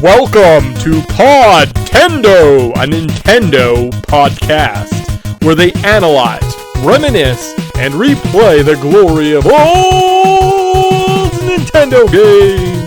Welcome to Podtendo, a Nintendo podcast, where they analyze, reminisce, and replay the glory of old Nintendo games.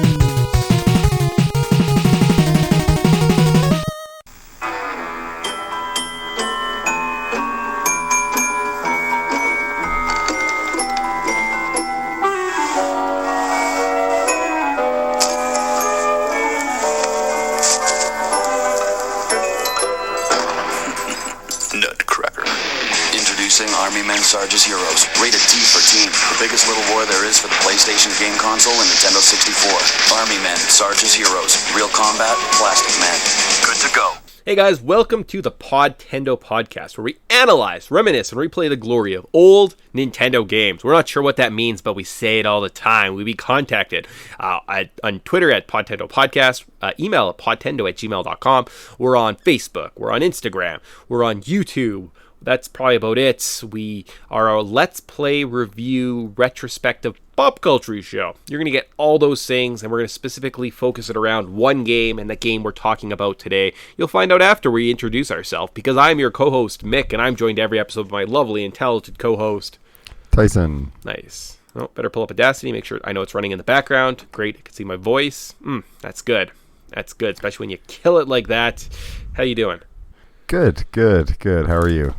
Sarge's Heroes, rated T for teen. The biggest little war there is for the PlayStation game console and Nintendo 64. Army Men, Sarge's Heroes. Real combat, plastic men. Good to go. Hey guys, welcome to the Podtendo podcast, where we analyze, reminisce, and replay the glory of old Nintendo games. We're not sure what that means, but we say it all the time. We be contacted on Twitter at Podtendo Podcast, email at podtendo@gmail.com. We're on Facebook, we're on Instagram, we're on YouTube. That's probably about it. We are our Let's Play review retrospective pop culture show. You're going to get all those things, and we're going to specifically focus it around one game and the game we're talking about today. You'll find out after we introduce ourselves, because I'm your co-host, Mick, and I'm joined every episode by my lovely and talented co-host, Tyson. Nice. Oh, better pull up Audacity, make sure I know it's running in the background. Great, I can see my voice. That's good. That's good, especially when you kill it like that. How you doing? Good. How are you?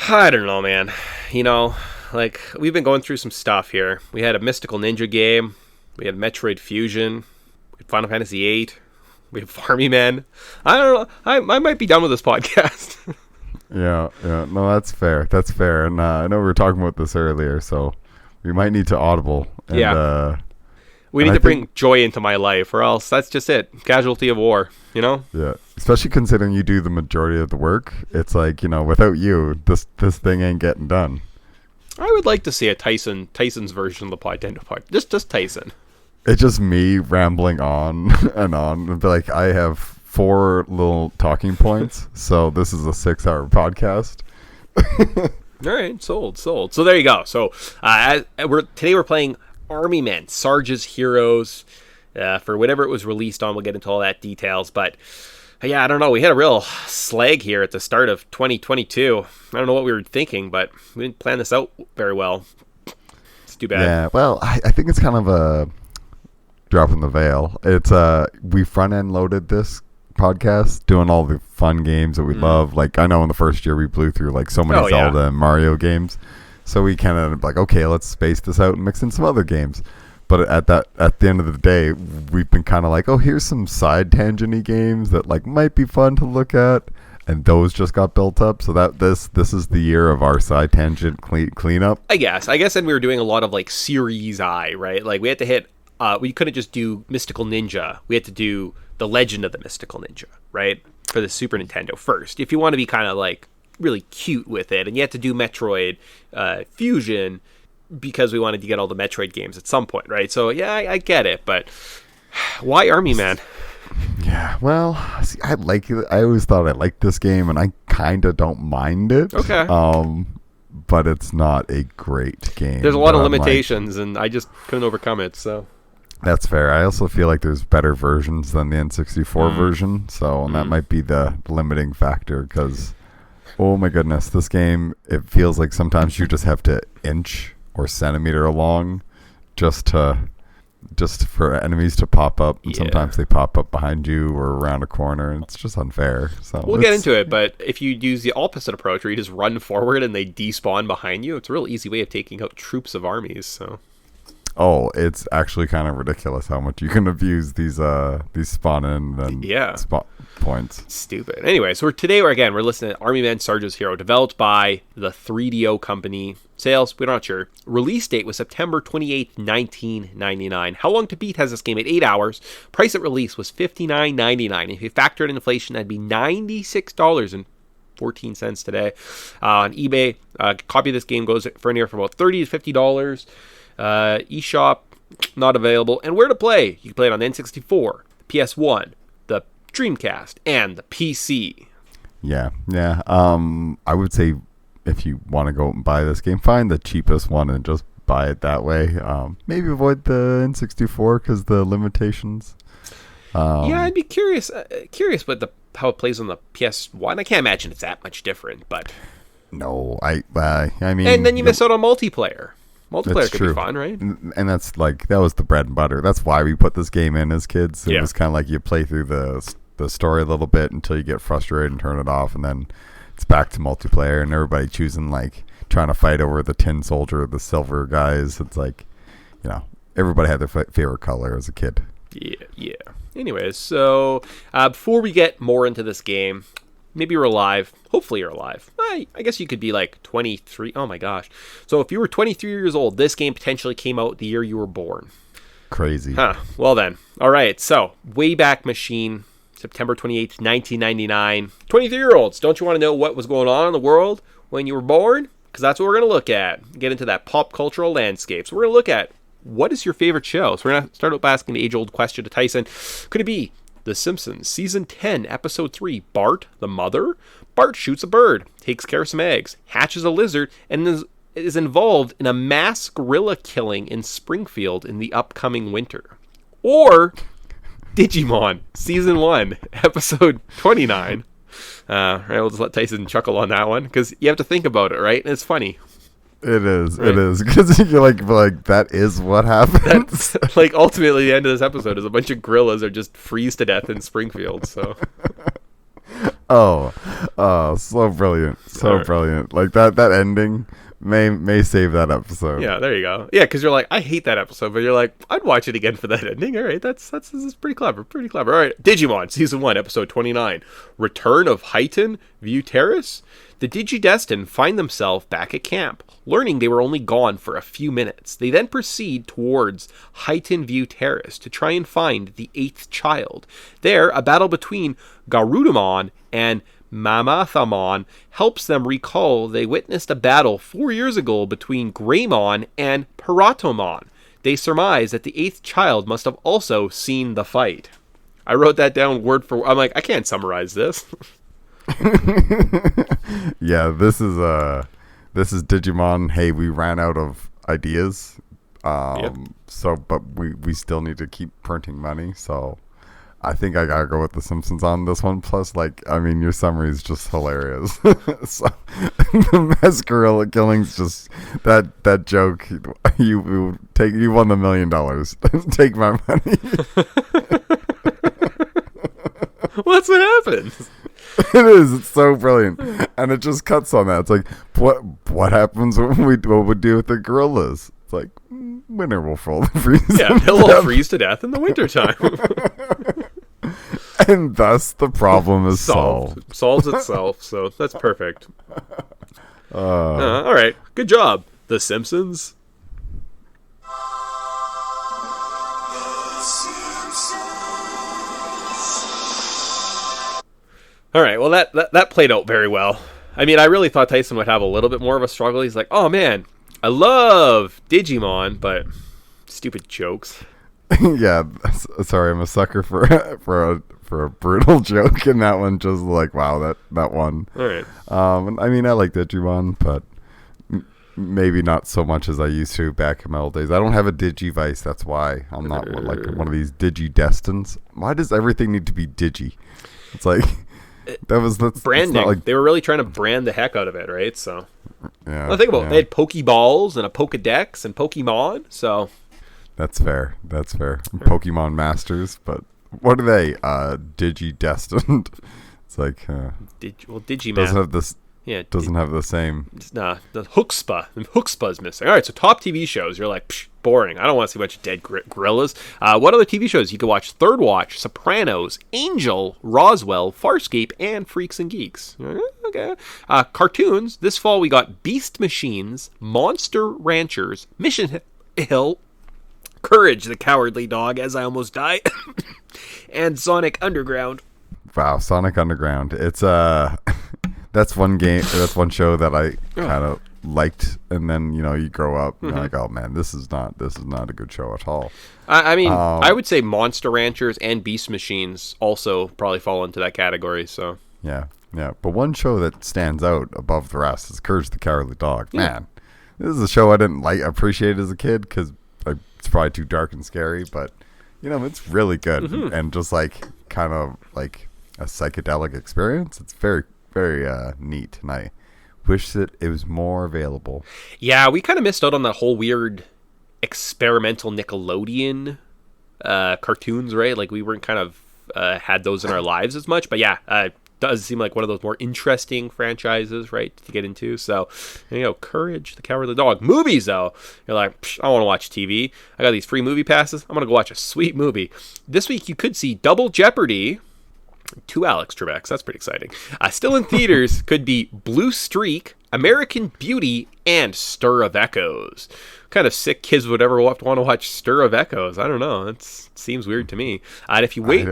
I don't know, man. You know, like, we've been going through some stuff here. We had a Mystical Ninja game. We had Metroid Fusion. We had Final Fantasy VIII. We have Army Men. I don't know. I might be done with this podcast. Yeah. No, that's fair. And I know we were talking about this earlier, so we might need to audible. And, yeah. We need to bring joy into my life, or else that's just it. Casualty of war, you know? Yeah. Especially considering you do the majority of the work. It's like, you know, without you, this thing ain't getting done. I would like to see a Tyson's version of the Podtendo podcast. Just Tyson. It's just me rambling on and on. But like, I have 4 little talking points, so this is a 6-hour podcast. All right, sold. So there you go. So today we're playing Army Men, Sarge's Heroes, for whatever it was released on. We'll get into all that details, but yeah, I don't know. We had a real slag here at the start of 2022. I don't know what we were thinking, but we didn't plan this out very well. It's too bad. Yeah, well, I think it's kind of a drop in the veil. It's we front-end loaded this podcast doing all the fun games that we love. Like, I know in the first year we blew through like so many Zelda and Mario games. So we kind of like, okay, let's space this out and mix in some other games. But at the end of the day, we've been kind of like, oh, here's some side tangent-y games that like might be fun to look at, and those just got built up. So that this is the year of our side tangent cleanup. I guess then we were doing a lot of like Series I, right? Like we had to hit. We couldn't just do Mystical Ninja. We had to do The Legend of the Mystical Ninja, right, for the Super Nintendo first. If you want to be kind of like really cute with it, and you have to do Metroid Fusion, because we wanted to get all the Metroid games at some point, right? So yeah, I get it, but why Army Man? Yeah, well, see, I like it. I always thought I liked this game, and I kind of don't mind it. Okay. But it's not a great game. There's a lot of limitations, and I just couldn't overcome it. So that's fair. I also feel like there's better versions than the N64 version, and that might be the limiting factor. Because, oh my goodness, this game, it feels like sometimes you just have to inch or centimeter along just for enemies to pop up, and sometimes they pop up behind you or around a corner, and it's just unfair. So we'll get into it, but if you use the opposite approach where you just run forward and they despawn behind you, it's a real easy way of taking out troops of armies. So it's actually kind of ridiculous how much you can abuse these spawn in and spawn points. Stupid. Anyway, so we're listening to Army Men, Sarge's Hero, developed by the 3DO company. Sales, we're not sure. Release date was September 28th, 1999. How long to beat has this game at 8 hours. Price at release was $59.99. If you factor in inflation, that'd be $96.14 today. On eBay, a copy of this game goes for anywhere from about $30 to $50. eShop, not available. And where to play? You can play it on the N64, PS1, the Dreamcast, and the PC. Yeah. I would say if you want to go and buy this game, find the cheapest one and just buy it that way. Maybe avoid the N64 because the limitations. Yeah, I'd be curious what how it plays on the PS1. I can't imagine it's that much different, but No, I mean, and then you miss out on multiplayer. Multiplayer could true. be fun, right? And that's like, that was the bread and butter. That's why we put this game in as kids. It was kind of like you play through the story a little bit until you get frustrated and turn it off, and then it's back to multiplayer and everybody choosing, like, trying to fight over the tin soldier, the silver guys. It's like, everybody had their favorite color as a kid. Yeah. Anyways, so before we get more into this game, maybe you're alive. Hopefully you're alive. I guess you could be like 23. Oh my gosh. So if you were 23 years old, this game potentially came out the year you were born. Crazy. Huh. Well then. All right. So Wayback Machine, September 28th, 1999. 23-year-olds, don't you want to know what was going on in the world when you were born? Because that's what we're going to look at. Get into that pop cultural landscape. So we're going to look at, what is your favorite show? So we're going to start out by asking the age-old question to Tyson. Could it be The Simpsons, Season 10, Episode 3, Bart the Mother? Bart shoots a bird, takes care of some eggs, hatches a lizard, and is involved in a mass gorilla killing in Springfield in the upcoming winter. Or Digimon, Season 1, Episode 29. Right, we'll just let Tyson chuckle on that one, because you have to think about it, right? And it's funny. It is. Right. It is. Because you're like, that is what happens. That's, like, ultimately the end of this episode is a bunch of gorillas are just freeze to death in Springfield, so... Oh, so brilliant. So brilliant. Like, that ending may save that episode. Yeah, there you go. Yeah, because you're like, I hate that episode, but you're like, I'd watch it again for that ending. All right, this is pretty clever. Pretty clever. All right, Digimon, Season 1, Episode 29. Return of Heighten View Terrace. The Digidestined find themselves back at camp, learning they were only gone for a few minutes. They then proceed towards Heighten View Terrace to try and find the 8th child. There, a battle between Garudamon and Mamathamon helps them recall they witnessed a battle 4 years ago between Greymon and Paratomon. They surmise that the 8th child must have also seen the fight. I wrote that down word for word. I'm like, I can't summarize this. Yeah, this is Digimon. Hey, we ran out of ideas. So, but we still need to keep printing money. So I think I gotta go with The Simpsons on this one. Plus, like, I mean, your summary is just hilarious. So, the mass gorilla killing's just that joke. You won the $1 million. Take my money. What's what happens? It is. It's so brilliant, and it just cuts on that. It's like, what happens when what we do with the gorillas? It's like, winter will freeze. Yeah, they'll all freeze to death in the wintertime. And thus the problem is solved. Solves itself, so that's perfect. All right, good job, The Simpsons. All right, well, that played out very well. I mean, I really thought Tyson would have a little bit more of a struggle. He's like, oh, man, I love Digimon, but stupid jokes. Yeah, sorry, I'm a sucker for a brutal joke, and that one just like, wow, that one. All right. I mean, I like Digimon, but maybe not so much as I used to back in my old days. I don't have a Digivice, that's why I'm not like one of these Digidestins. Why does everything need to be Digi? It's like... That's branding. like, they were really trying to brand the heck out of it, right? So, yeah. Well, think about it. They had Pokeballs and a Pokedex and Pokemon. So, that's fair. Pokemon Masters, but what are they? Digidestined. It's like Digiman doesn't have this. Yeah, doesn't have the same. Nah, the Hookspa's missing. All right, so top TV shows. You're like, psh, boring. I don't want to see a bunch of dead gorillas. What other TV shows? You could watch Third Watch, Sopranos, Angel, Roswell, Farscape, and Freaks and Geeks. Okay. Cartoons. This fall we got Beast Machines, Monster Ranchers, Mission Hill, Courage the Cowardly Dog, As I Almost Die, and Sonic Underground. Wow, Sonic Underground. It's that's one game. That's one show that I kind of liked, and then you grow up, and you're like, oh man, this is not a good show at all. I mean, I would say Monster Ranchers and Beast Machines also probably fall into that category. So yeah. But one show that stands out above the rest is Courage the Cowardly Dog. Yeah. Man, this is a show I didn't appreciate as a kid because it's probably too dark and scary. But It's really good and just like kind of like a psychedelic experience. It's very, very neat, and I wish that it was more available. Yeah, we kind of missed out on that whole weird experimental Nickelodeon cartoons, right? Like we weren't kind of had those in our lives as much, but yeah, does seem like one of those more interesting franchises, right, to get into. So, Courage the Cowardly Dog. Movies, though, you're like, I want to watch TV. I got these free movie passes. I'm going to go watch a sweet movie. This week, you could see Double Jeopardy. 2 Alex Trebeks. That's pretty exciting. Still in theaters could be Blue Streak, American Beauty, and Stir of Echoes. What kind of sick kids would ever want to watch Stir of Echoes? I don't know. It seems weird to me. And if you wait...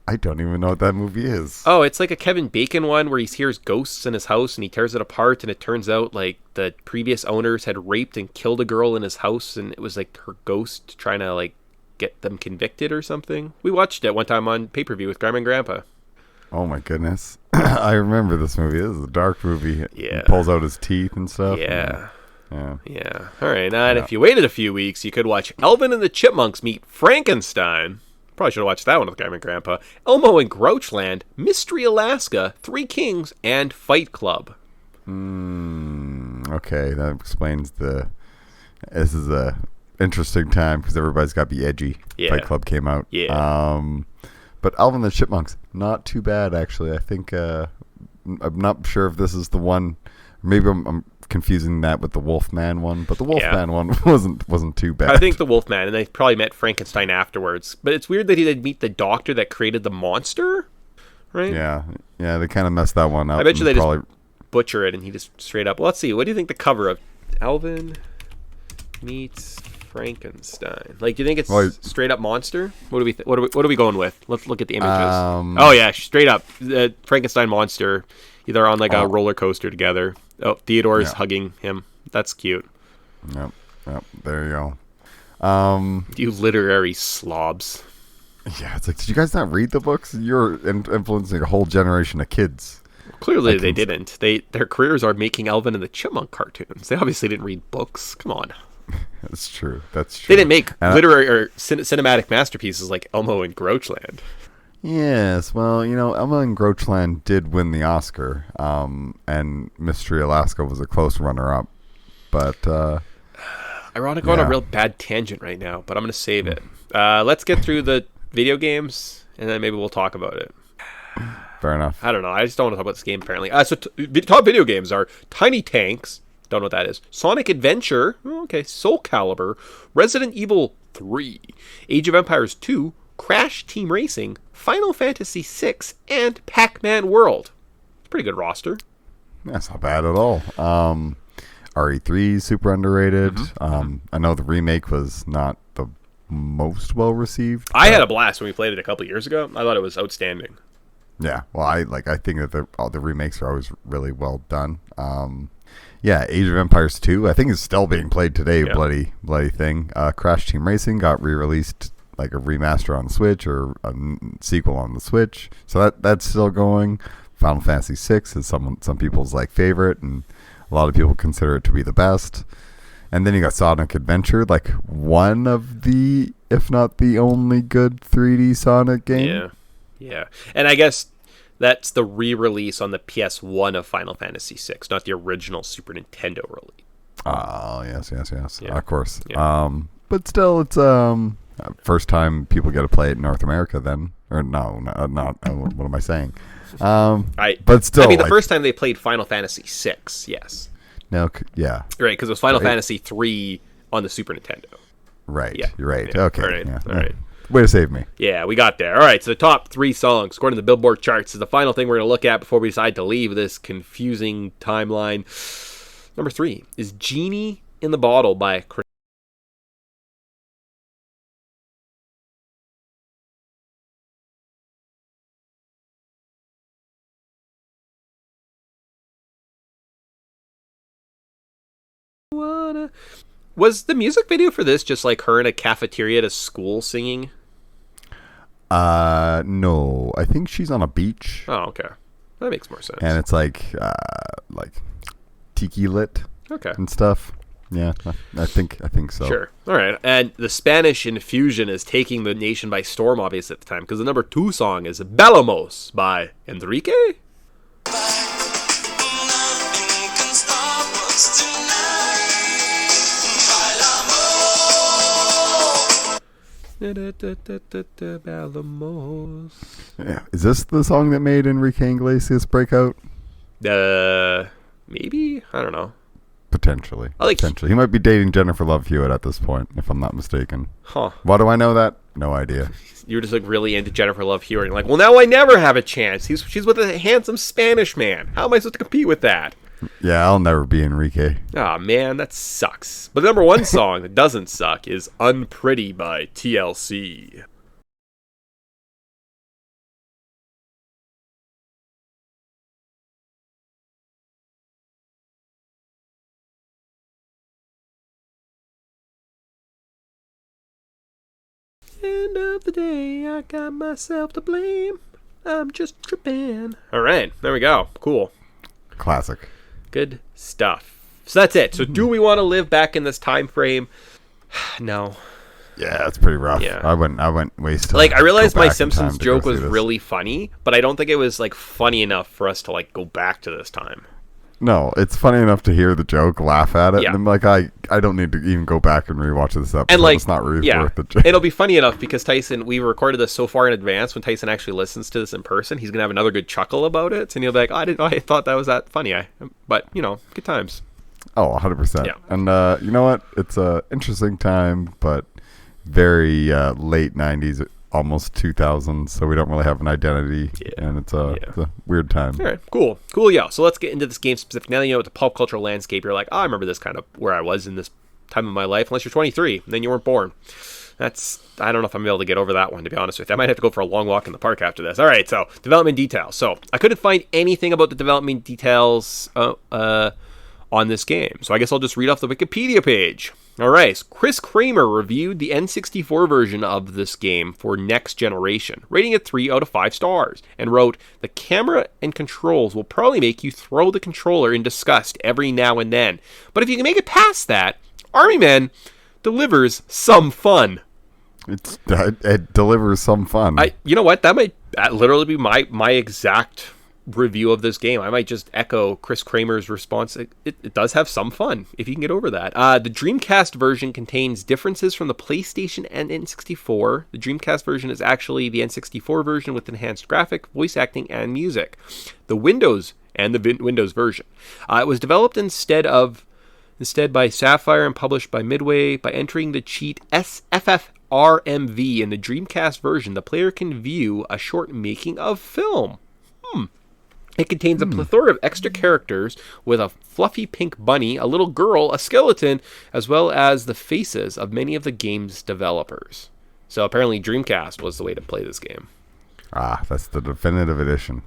I don't even know what that movie is. Oh, it's like a Kevin Bacon one where he hears ghosts in his house and he tears it apart, and it turns out like the previous owners had raped and killed a girl in his house, and it was like her ghost trying to like get them convicted or something. We watched it one time on pay-per-view with Grandma and Grandpa. Oh my goodness. I remember this movie. This is a dark movie. Yeah. He pulls out his teeth and stuff. Yeah. Yeah. All right. And if you waited a few weeks, you could watch Alvin and the Chipmunks meet Frankenstein. Probably should have watched that one with Grandma and Grandpa. Elmo and Grouchland, Mystery Alaska, Three Kings, and Fight Club. Okay, that explains this is a interesting time because everybody's got to be edgy. Yeah. Fight Club came out. Yeah. But Alvin and the Chipmunks, not too bad actually. I think I'm not sure if this is the one. Maybe I'm confusing that with the Wolfman one, but the Wolfman one wasn't too bad. I think the Wolfman, and they probably met Frankenstein afterwards. But it's weird that he did meet the doctor that created the monster, right? Yeah, they kind of messed that one up. I bet you they just butcher it, and he just straight up. Well, let's see. What do you think the cover of Alvin meets Frankenstein? Like, do you think it's straight up monster? What are we going with? Let's look at the images. Oh yeah, straight up Frankenstein monster, either on like a roller coaster together. Oh, Theodore's hugging him. That's cute. Yep. There you go. You literary slobs. Yeah, it's like, did you guys not read the books? You're influencing a whole generation of kids. Clearly, they didn't. Their careers are making Alvin and the Chipmunk cartoons. They obviously didn't read books. Come on. That's true. They didn't make literary or cinematic masterpieces like Elmo and Grouchland. Yes, well, Elmo and Grouchland did win the Oscar, and Mystery Alaska was a close runner-up. But ironic, on a real bad tangent right now, but I'm going to save it. Let's get through the video games, and then maybe we'll talk about it. Fair enough. I don't know. I just don't want to talk about this game, apparently. So top video games are Tiny Tanks. Don't know what that is. Sonic Adventure. Okay. Soul Calibur. Resident Evil 3. Age of Empires 2. Crash Team Racing. Final Fantasy 6. And Pac-Man World. It's a pretty good roster. That's not bad at all. RE3 is super underrated. I know the remake was not the most well received. I had a blast when we played it a couple years ago. I thought it was outstanding. Yeah, well, I think that all the remakes are always really well done. Yeah, Age of Empires 2, I think is still being played today. Yeah. Bloody thing. Crash Team Racing got re-released, like a remaster on the Switch or a sequel on the Switch, so that's still going. Final Fantasy 6 is some people's like favorite, and a lot of people consider it to be the best. And then you got Sonic Adventure, like one of the, if not the only good 3D Sonic game. Yeah. And I guess that's the re-release on the PS1 of Final Fantasy VI, not the original Super Nintendo release. Oh, yes. Yeah. Of course. Yeah. But still, it's first time people get to play it in North America then. Or no, not what am I saying? But still. I mean, the first time they played Final Fantasy VI, yes. No, yeah. Right, because it was Final Fantasy 3 on the Super Nintendo. Right, yeah. You're right. Yeah. Okay. All right. Way to save me. Yeah, we got there. All right, so the top 3 songs, according to the Billboard charts, is the final thing we're going to look at before we decide to leave this confusing timeline. Number 3 is Genie in the Bottle by Chris. Was the music video for this just like her in a cafeteria at a school singing? No. I think she's on a beach. Oh, okay. That makes more sense. And it's like tiki lit. Okay. And stuff. Yeah, I think so. Sure. All right. And the Spanish infusion is taking the nation by storm, obviously, at the time, because the number 2 song is Bailamos by Enrique? Bailamos. Yeah. Is this the song that made Enrique Iglesias break out? Maybe? I don't know. Potentially. Potentially. He might be dating Jennifer Love Hewitt at this point, if I'm not mistaken. Huh. Why do I know that? No idea. You were just like really into Jennifer Love Hewitt. You're like, well, now I never have a chance. She's with a handsome Spanish man. How am I supposed to compete with that? Yeah, I'll never be Enrique. Ah, man, that sucks. But the number 1 song that doesn't suck is Unpretty by TLC. End of the day, I got myself to blame. I'm just tripping. All right, there we go. Cool. Classic. Good stuff. So that's it. So do we want to live back in this time frame? No. Yeah, it's pretty rough. Yeah. I went waste. Like, I realized my Simpsons joke was really funny, but I don't think it was like funny enough for us to like go back to this time. No, it's funny enough to hear the joke, laugh at it, Yeah. and I'm like, I don't need to even go back and rewatch this episode. And like, it's not really yeah, worth the joke. it'll be funny enough because Tyson, we recorded this so far in advance. When Tyson actually listens to this in person, he's gonna have another good chuckle about it, and he'll be like, oh, I thought that was that funny. But you know, good times. Oh, 100%. Yeah. And you know what? It's a interesting time, but very late 90s, almost 2000s, so we don't really have an identity, and it's a weird time. All right, cool, yeah. So let's get into this game specific. Now that you know what the pop cultural landscape, you're like, oh, I remember this kind of where I was in this time of my life, unless you're 23, and then you weren't born. I don't know if I'm able to get over that one, to be honest with you. I might have to go for a long walk in the park after this. All right, so development details. So I couldn't find anything about the development details on this game, so I guess I'll just read off the Wikipedia page. All right, Chris Kramer reviewed the N64 version of this game for Next Generation, rating it 3 out of 5 stars, and wrote, the camera and controls will probably make you throw the controller in disgust every now and then, but if you can make it past that, Army Men delivers some fun. It delivers some fun. You know what? That might literally be my exact review of this game. I might just echo Chris Kramer's response. It does have some fun, if you can get over that. The Dreamcast version contains differences from the PlayStation and N64. The Dreamcast version is actually the N64 version with enhanced graphic, voice acting, and music. The Windows version. It was developed instead by Sapphire and published by Midway. By entering the cheat SFFRMV in the Dreamcast version, the player can view a short making of film. It contains a plethora of extra characters with a fluffy pink bunny, a little girl, a skeleton, as well as the faces of many of the game's developers. So apparently Dreamcast was the way to play this game. That's the definitive edition.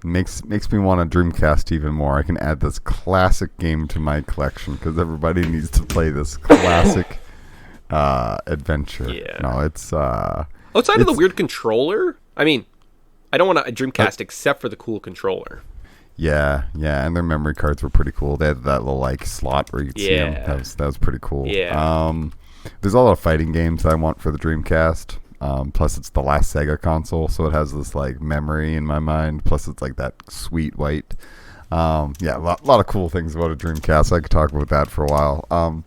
Makes me want a Dreamcast even more. I can add this classic game to my collection because everybody needs to play this classic adventure. Yeah. No, it's outside of the weird controller. I mean, I don't want a Dreamcast except for the cool controller. Yeah, and their memory cards were pretty cool. They had that little like slot where you could see them. That was pretty cool. Yeah. There's a lot of fighting games that I want for the Dreamcast. Plus, it's the last Sega console, so it has this like memory in my mind. Plus, it's like that sweet white. A lot of cool things about a Dreamcast. I could talk about that for a while.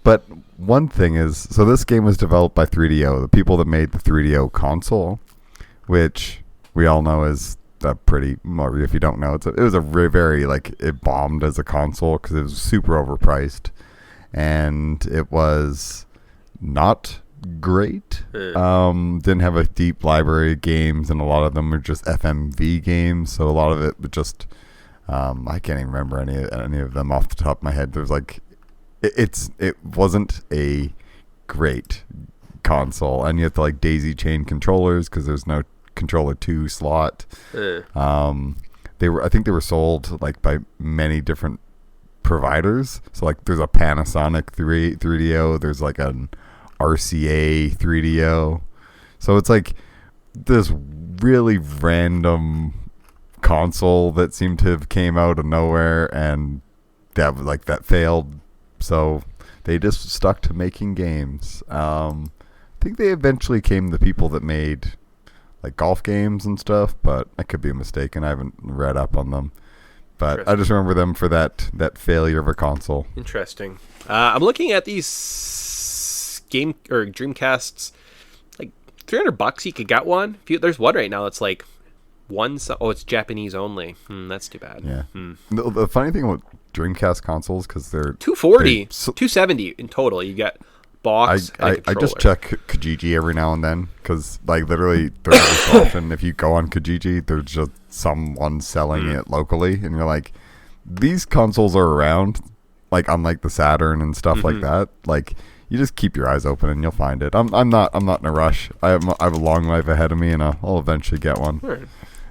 But one thing is, so this game was developed by 3DO, the people that made the 3DO console, which we all know is pretty, well, if you don't know, it was a very, like, it bombed as a console because it was super overpriced, and it was not great. Didn't have a deep library of games, and a lot of them were just FMV games, so a lot of it was just, I can't even remember any of them off the top of my head. There's like, it wasn't a great console, and you have to like daisy chain controllers because there's no controller 2 slot. I think they were sold like by many different providers. So like there's a Panasonic 3DO, there's like an RCA 3DO. So it's like this really random console that seemed to have came out of nowhere, and that failed. So they just stuck to making games. I think they eventually came the people that made like golf games and stuff, but I could be mistaken. I haven't read up on them. But I just remember them for that failure of a console. Interesting. I'm looking at these game or Dreamcasts, like $300 you could get one. There's one right now that's like it's Japanese only. That's too bad. Yeah. The funny thing about Dreamcast consoles, because they're $240, $270 in total. You get box. I just check Kijiji every now and then, because like literally every so often, if you go on Kijiji, there's just someone selling it locally, and you're like, these consoles are around, like unlike the Saturn and stuff like that. Like, you just keep your eyes open and you'll find it. I'm not in a rush. I have a long life ahead of me, and I'll eventually get one. Right.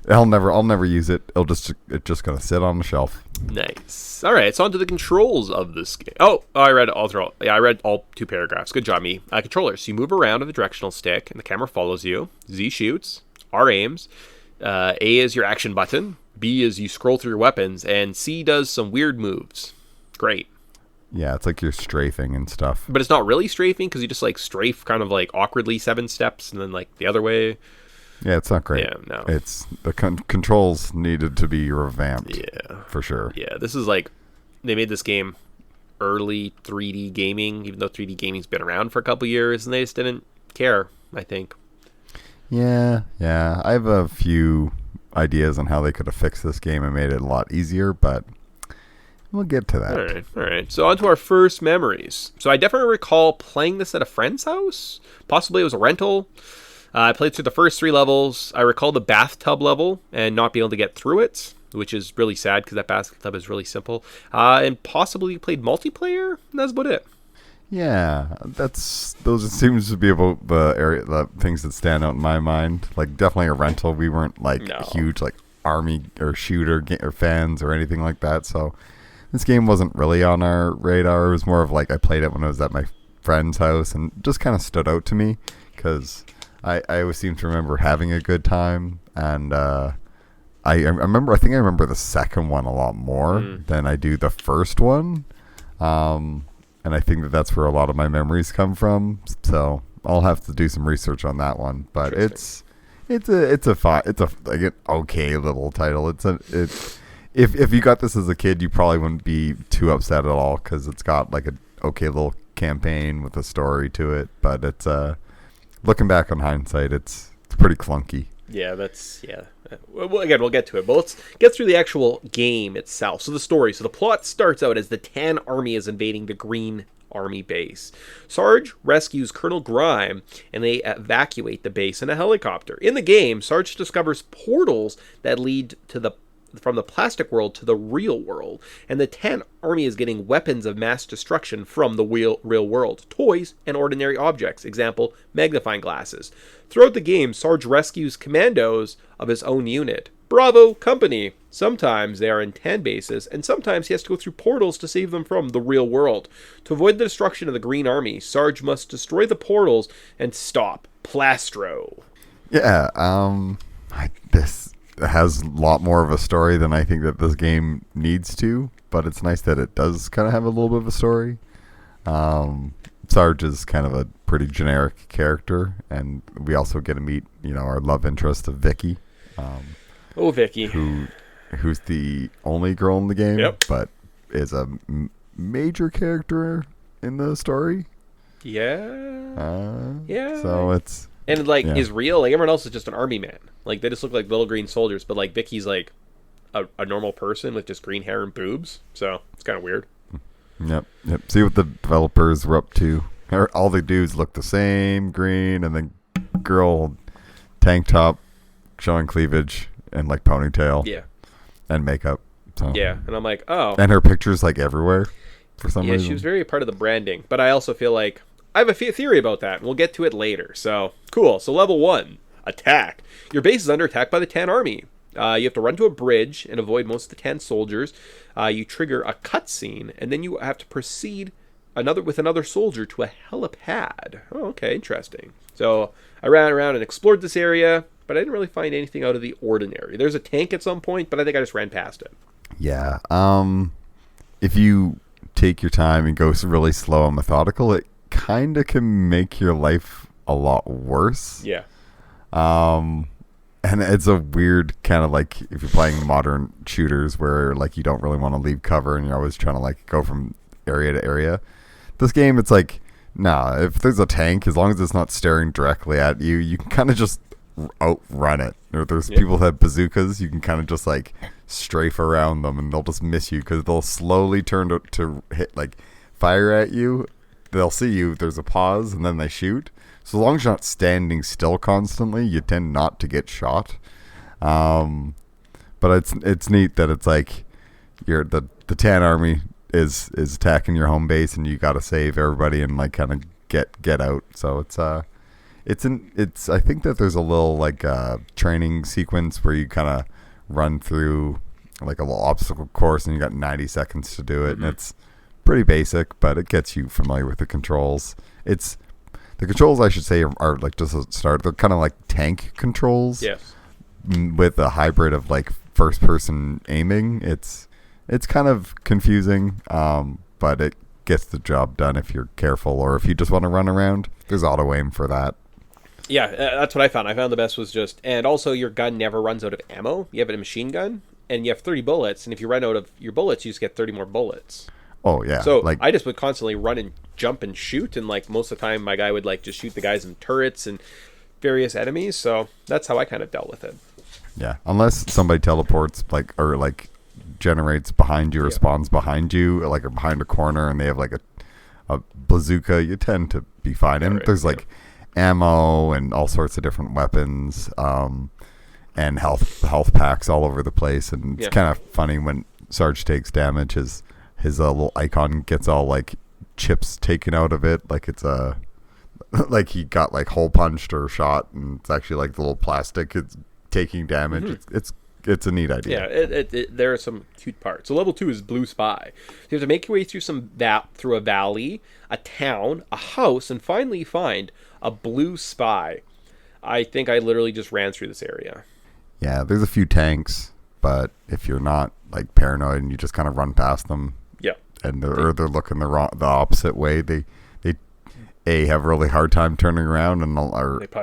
I'll never use it. It's just gonna sit on the shelf. Nice. All right, so on to the controls of this game. I read all 2 paragraphs. Good job, me. Controllers. So you move around with the directional stick, and the camera follows you. Z shoots. R aims. A is your action button. B is you scroll through your weapons, and C does some weird moves. Great. Yeah, it's like you're strafing and stuff. But it's not really strafing, because you just like strafe kind of like awkwardly 7 steps, and then like the other way. Yeah, it's not great. Yeah, no. It's the controls needed to be revamped. Yeah, for sure. Yeah, this is like they made this game early 3D gaming, even though 3D gaming's been around for a couple years, and they just didn't care, I think. Yeah. I have a few ideas on how they could have fixed this game and made it a lot easier, but we'll get to that. All right. So on to our first memories. So I definitely recall playing this at a friend's house. Possibly it was a rental. I played through the first 3 levels. I recall the bathtub level and not being able to get through it, which is really sad because that bathtub is really simple. And possibly played multiplayer. And that's about it. Yeah, those seems to be about the things that stand out in my mind. Like definitely a rental. We weren't like huge like army or shooter or fans or anything like that. So this game wasn't really on our radar. It was more of like I played it when I was at my friend's house and just kind of stood out to me because I always seem to remember having a good time, and I think I remember the second one a lot more than I do the first one, and I think that's where a lot of my memories come from. So I'll have to do some research on that one, but it's like an okay little title. If you got this as a kid, you probably wouldn't be too upset at all because it's got like an okay little campaign with a story to it, but it's looking back on hindsight, it's pretty clunky. Yeah, Well, again, we'll get to it, but let's get through the actual game itself. So the story. So the plot starts out as the Tan Army is invading the Green Army base. Sarge rescues Colonel Grime, and they evacuate the base in a helicopter. In the game, Sarge discovers portals that lead from the plastic world to the real world, and the Tan Army is getting weapons of mass destruction from the real world, toys and ordinary objects, example, magnifying glasses. Throughout the game, Sarge rescues commandos of his own unit, Bravo Company. Sometimes they are in Tan bases, and sometimes he has to go through portals to save them from the real world. To avoid the destruction of the Green Army, Sarge must destroy the portals and stop Plastro. Yeah, this has a lot more of a story than I think that this game needs to, but it's nice that it does kind of have a little bit of a story. Sarge is kind of a pretty generic character, and we also get to meet, our love interest of Vicky. Vicky. Who's the only girl in the game, but is a major character in the story. Yeah. So it's... And, is real. Like, everyone else is just an army man. Like, they just look like little green soldiers. But, like, Vicky's, like, a normal person with just green hair and boobs. So, it's kind of weird. Yep. See what the developers were up to. All the dudes look the same, green, and then girl tank top showing cleavage and, like, ponytail. Yeah. And makeup. So. Yeah. And I'm like, oh. And her picture's, like, everywhere for some reason. Yeah, she was very part of the branding. But I also feel like... I have a theory about that, and we'll get to it later. So, cool. So, level 1, attack. Your base is under attack by the Tan Army. You have to run to a bridge and avoid most of the Tan soldiers. You trigger a cutscene, and then you have to proceed with another soldier to a helipad. Oh, okay, interesting. So, I ran around and explored this area, but I didn't really find anything out of the ordinary. There's a tank at some point, but I think I just ran past it. Yeah. If you take your time and go really slow and methodical, it kind of can make your life a lot worse. Yeah. And it's a weird kind of like if you're playing modern shooters where like you don't really want to leave cover and you're always trying to like go from area to area. This game, it's like, nah, if there's a tank, as long as it's not staring directly at you, you can kind of just outrun it. Or there's people that have bazookas, you can kind of just like strafe around them and they'll just miss you because they'll slowly turn to hit, like fire at you. They'll see you, there's a pause, and then they shoot. So as long as you're not standing still constantly, you tend not to get shot. But it's neat that it's like you're the Tan Army is attacking your home base, and you got to save everybody and like kind of get out. So it's I think that there's a little like training sequence where you kind of run through like a little obstacle course, and you got 90 seconds to do it, and it's pretty basic, but it gets you familiar with the controls. The controls, I should say, are like just a start. They're kind of like tank controls. Yes. With a hybrid of like first-person aiming. It's kind of confusing, but it gets the job done if you're careful, or if you just want to run around. There's auto aim for that. Yeah, that's what I found. I found the best was just, and also your gun never runs out of ammo. You have a machine gun, and you have 30 bullets, and if you run out of your bullets, you just get 30 more bullets. Oh yeah. So like, I just would constantly run and jump and shoot, and like most of the time my guy would like just shoot the guys in turrets and various enemies. So that's how I kind of dealt with it. Yeah, unless somebody teleports like or like generates behind you or spawns behind you, like or behind a corner, and they have like a bazooka, you tend to be fine. And there's like ammo and all sorts of different weapons, and health packs all over the place. And it's kind of funny when Sarge takes damage, his little icon gets all like chips taken out of it, like it's like he got like hole punched or shot, and it's actually like the little plastic it's taking damage. It's a neat idea. Yeah, there are some cute parts. So level 2 is Blue Spy. So you have to make your way through through a valley, a town, a house, and finally find a Blue Spy. I think I literally just ran through this area. Yeah, there's a few tanks, but if you're not like paranoid and you just kind of run past them, and they're looking the opposite way, they have a really hard time turning around, and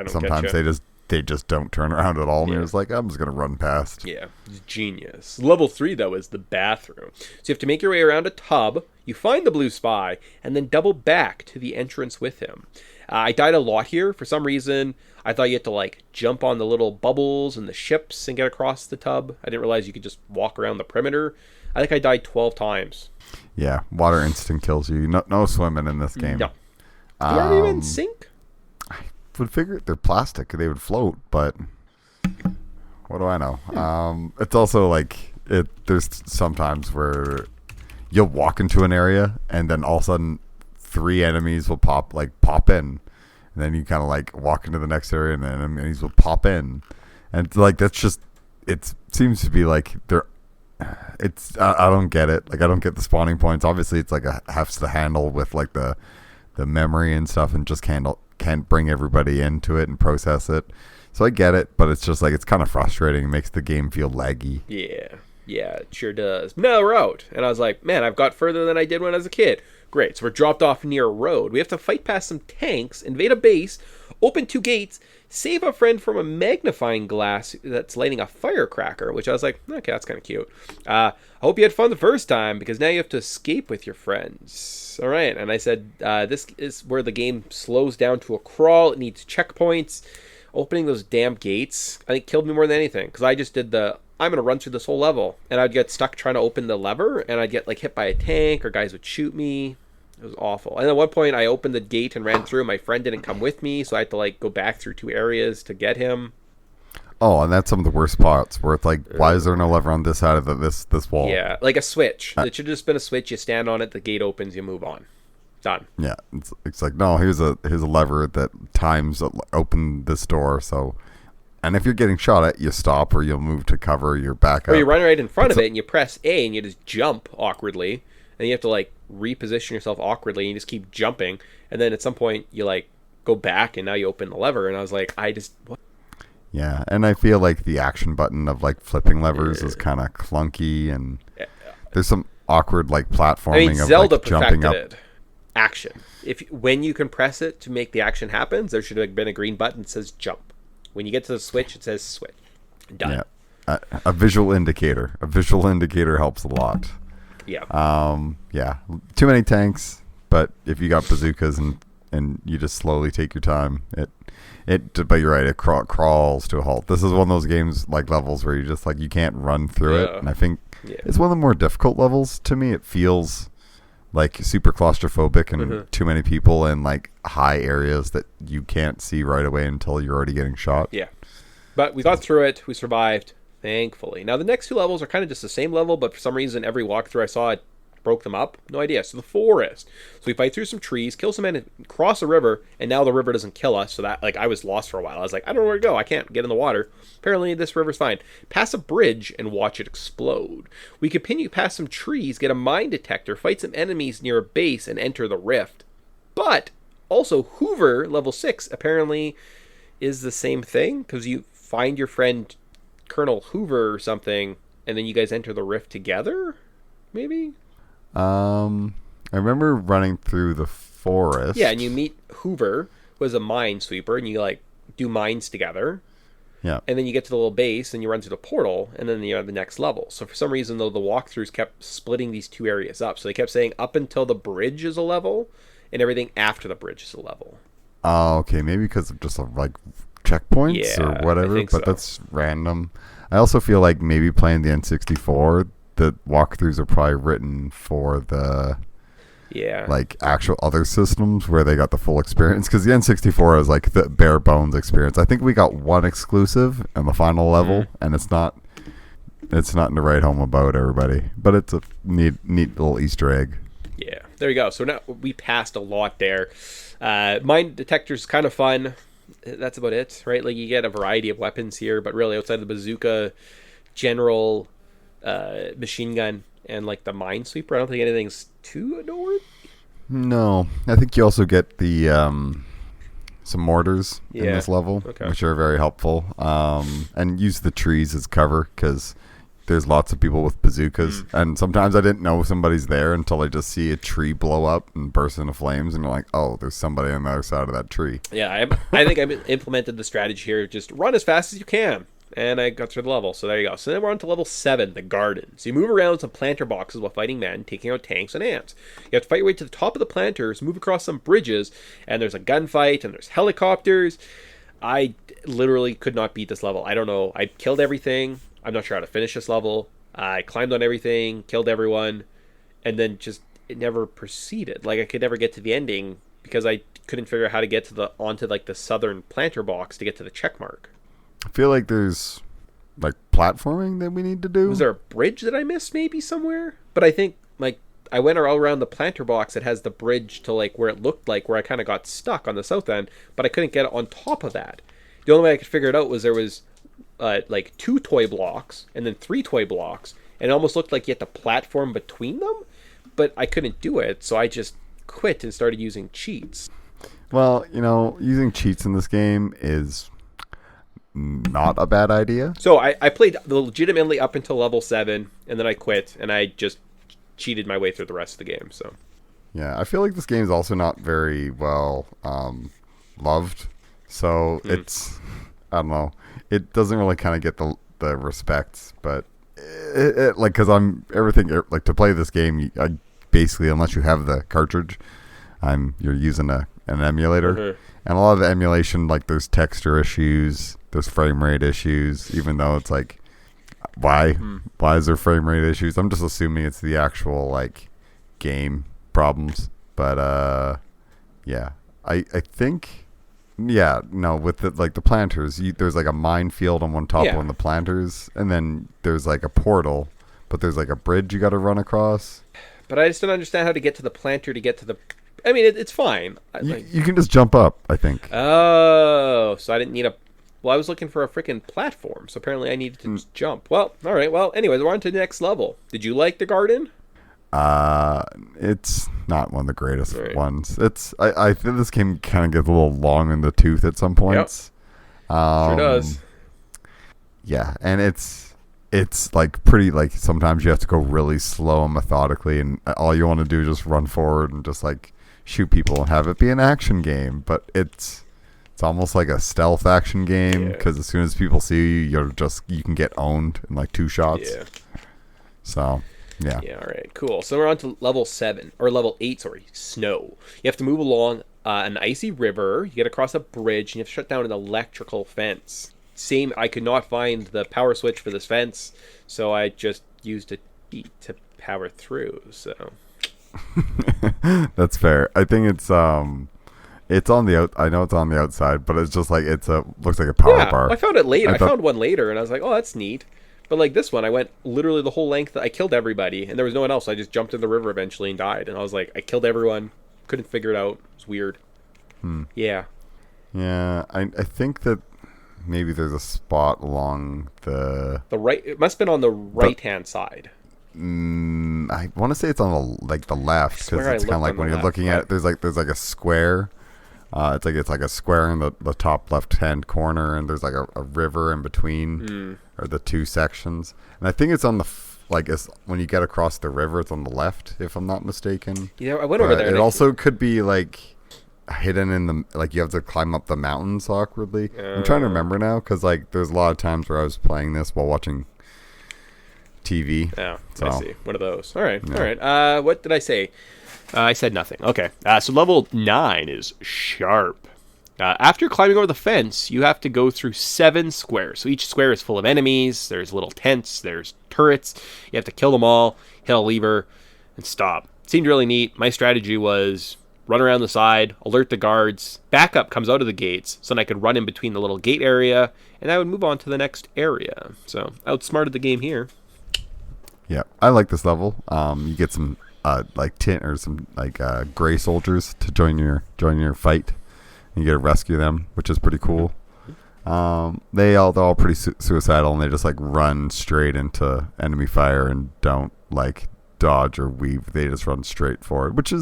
sometimes they just don't turn around at all, and you're just like, I'm just gonna run past. Yeah, it's genius. Level 3 though is the bathroom. So you have to make your way around a tub, you find the Blue Spy, and then double back to the entrance with him. I died a lot here. For some reason, I thought you had to like jump on the little bubbles and the ships and get across the tub. I didn't realize you could just walk around the perimeter. I think I died 12 times. Yeah, water instinct kills you. No swimming in this game. No. Do you even sink? I would figure they're plastic. They would float, but what do I know? It's also like there's sometimes where you'll walk into an area and then all of a sudden 3 enemies will pop in, and then you kind of like walk into the next area and then enemies will pop in, and it's like that's just it seems to be like they're. I don't get it. Like I don't get the spawning points. Obviously, it's like has to handle with like the memory and stuff, and just can't bring everybody into it and process it. So I get it, but it's just like it's kind of frustrating. It makes the game feel laggy. Yeah, it sure does. Now we're out, and I was like, man, I've got further than I did when I was a kid. Great. So we're dropped off near a road. We have to fight past some tanks, invade a base, open 2 gates, save a friend from a magnifying glass that's lighting a firecracker, which I was like, okay, that's kind of cute. I hope you had fun the first time, because now you have to escape with your friends. All right. And I said, this is where the game slows down to a crawl. It needs checkpoints. Opening those damn gates, I think, killed me more than anything, because I just did I'm going to run through this whole level, and I'd get stuck trying to open the lever, and I'd get like hit by a tank, or guys would shoot me. It was awful. And at one point, I opened the gate and ran through. My friend didn't come with me, so I had to like go back through 2 areas to get him. Oh, and that's some of the worst spots where it's like, why is there no lever on this side of this wall? Yeah, like a switch. It should have just been a switch. You stand on it, the gate opens, you move on. Done. Yeah, it's like, no, here's a lever that times open this door. So, and if you're getting shot at, you stop, or you'll move to cover your backup. Or you run right in front of it and you press A and you just jump awkwardly, and you have to like reposition yourself awkwardly, and you just keep jumping, and then at some point you like go back and now you open the lever, and I was like, what? Yeah, and I feel like the action button of like flipping levers is kind of clunky, and there's some awkward like I platforming mean, of Zelda like jumping perfected up. it. Action. When you can press it to make the action happen, there should have been a green button that says jump. When you get to the switch, it says switch. Done. Yeah, a visual indicator. A visual indicator helps a lot. Yeah. Yeah, too many tanks, but if you got bazookas and you just slowly take your time, but you're right, it crawls to a halt. This is one of those games like levels where you just like you can't run through it, and I think it's one of the more difficult levels to me. It feels like super claustrophobic and too many people in like high areas that you can't see right away until you're already getting shot. Yeah. But we got through it. We survived, thankfully. Now, the next two levels are kind of just the same level, but for some reason, every walkthrough I saw, it broke them up. No idea. So the forest. So we fight through some trees, kill some men, cross a river, and now the river doesn't kill us. So that, like, I was lost for a while. I was like, I don't know where to go. I can't get in the water. Apparently, this river's fine. Pass a bridge and watch it explode. We continue past some trees, get a mine detector, fight some enemies near a base, and enter the rift. But also, Hoover, level 6, apparently is the same thing, because you find your friend Colonel Hoover or something, and then you guys enter the rift together? Maybe? I remember running through the forest. Yeah, and you meet Hoover, who is a minesweeper, and you like do mines together. Yeah. And then you get to the little base, and you run through the portal, and then you have the next level. So for some reason, though, the walkthroughs kept splitting these two areas up. So they kept saying up until the bridge is a level, and everything after the bridge is a level. Oh, okay. Maybe because of just like checkpoints or whatever, but that's random. I also feel like maybe playing the N64, the walkthroughs are probably written for the like actual other systems where they got the full experience, because the N64 is like the bare bones experience. I think we got one exclusive in the final level, and it's not in the right home about everybody, but it's a neat little Easter egg. Yeah, there you go. So now we passed a lot there. Mine detector's kind of fun. That's about it, right? Like you get a variety of weapons here, but really outside the bazooka, general machine gun, and like the minesweeper, I don't think anything's too adored. No, I think you also get the some mortars in this level, which are very helpful. And use the trees as cover, because there's lots of people with bazookas, and sometimes I didn't know somebody's there until I just see a tree blow up and burst into flames, and you're like, oh, there's somebody on the other side of that tree. Yeah, I think I've implemented the strategy here, just run as fast as you can, and I got through the level. So there you go. So then we're on to level 7, the garden. So you move around some planter boxes while fighting men, taking out tanks and ants. You have to fight your way to the top of the planters, move across some bridges, and there's a gunfight, and there's helicopters. I literally could not beat this level. I don't know. I killed everything. I'm not sure how to finish this level. I climbed on everything, killed everyone, and then just it never proceeded. Like I could never get to the ending because I couldn't figure out how to get to onto like the southern planter box to get to the check mark. I feel like there's like platforming that we need to do. Was there a bridge that I missed maybe somewhere? But I think like I went all around the planter box that has the bridge to like where it looked like where I kind of got stuck on the south end, but I couldn't get on top of that. The only way I could figure it out was there was like 2 toy blocks and then 3 toy blocks, and it almost looked like you had to platform between them, but I couldn't do it, so I just quit and started using cheats. Well, using cheats in this game is not a bad idea. So I played legitimately up until level 7, and then I quit, and I just cheated my way through the rest of the game. So yeah, I feel like this game is also not very well loved, so it's, I don't know, it doesn't really kind of get the respect, but it like, because I'm everything like to play this game, I basically, unless you have the cartridge, you're using an emulator, and a lot of the emulation, like there's texture issues, there's frame rate issues, even though it's like, why is there frame rate issues? I'm just assuming it's the actual like game problems, but yeah, I think. Yeah, no, with the planters, there's like a minefield on one top of one of the planters, and then there's like a portal, but there's like a bridge you got to run across. But I just don't understand how to get to the planter to get to the... I mean, it's fine. You can just jump up, I think. Oh, so I didn't need a... Well, I was looking for a freaking platform, so apparently I needed to just jump. Well, all right, well, anyways, we're on to the next level. Did you like the garden? It's not one of the greatest ones. I think this game kind of gets a little long in the tooth at some points. Yep. Sure does. Yeah, and it's it's like pretty, like sometimes you have to go really slow and methodically, and all you want to do is just run forward and just like shoot people and have it be an action game. But it's almost like a stealth action game, because as soon as people see you, you can get owned in like 2 shots. Yeah. So yeah. Yeah. All right. Cool. So we're on to level 8. Sorry, snow. You have to move along an icy river. You get across a bridge, and you have to shut down an electrical fence. I could not find the power switch for this fence, so I just used a beat to power through. So that's fair. I think it's on the I know it's on the outside, but it's just like looks like a power bar. I found it later. I found one later, and I was like, oh, that's neat. But like this one, I went literally the whole length. I killed everybody, and there was no one else. So I just jumped in the river eventually and died. And I was like, I killed everyone. Couldn't figure it out. It was weird. Yeah. Yeah, I think that maybe there's a spot along the right. It must have been on the right-hand side. I want to say it's on the left, because it's kind of like when you're looking at it, there's like a square. It's like a square in the top left-hand corner, and there's like a river in between, or the 2 sections. And I think it's on it's when you get across the river, it's on the left, if I'm not mistaken. Yeah, I went over there. It also could be like hidden in the, like you have to climb up the mountains awkwardly. I'm trying to remember now, because like there's a lot of times where I was playing this while watching TV. Yeah, so. I see. One of those. All right. What did I say? I said nothing. Okay. So level 9 is sharp. After climbing over the fence, you have to go through 7 squares. So each square is full of enemies. There's little tents. There's turrets. You have to kill them all, hit a lever, and stop. It seemed really neat. My strategy was run around the side, alert the guards. Backup comes out of the gates, so then I could run in between the little gate area, and I would move on to the next area. So outsmarted the game here. Yeah, I like this level. You get some gray soldiers to join your fight. You get to rescue them, which is pretty cool. They're all pretty suicidal, and they just like run straight into enemy fire and don't like dodge or weave. They just run straight forward, which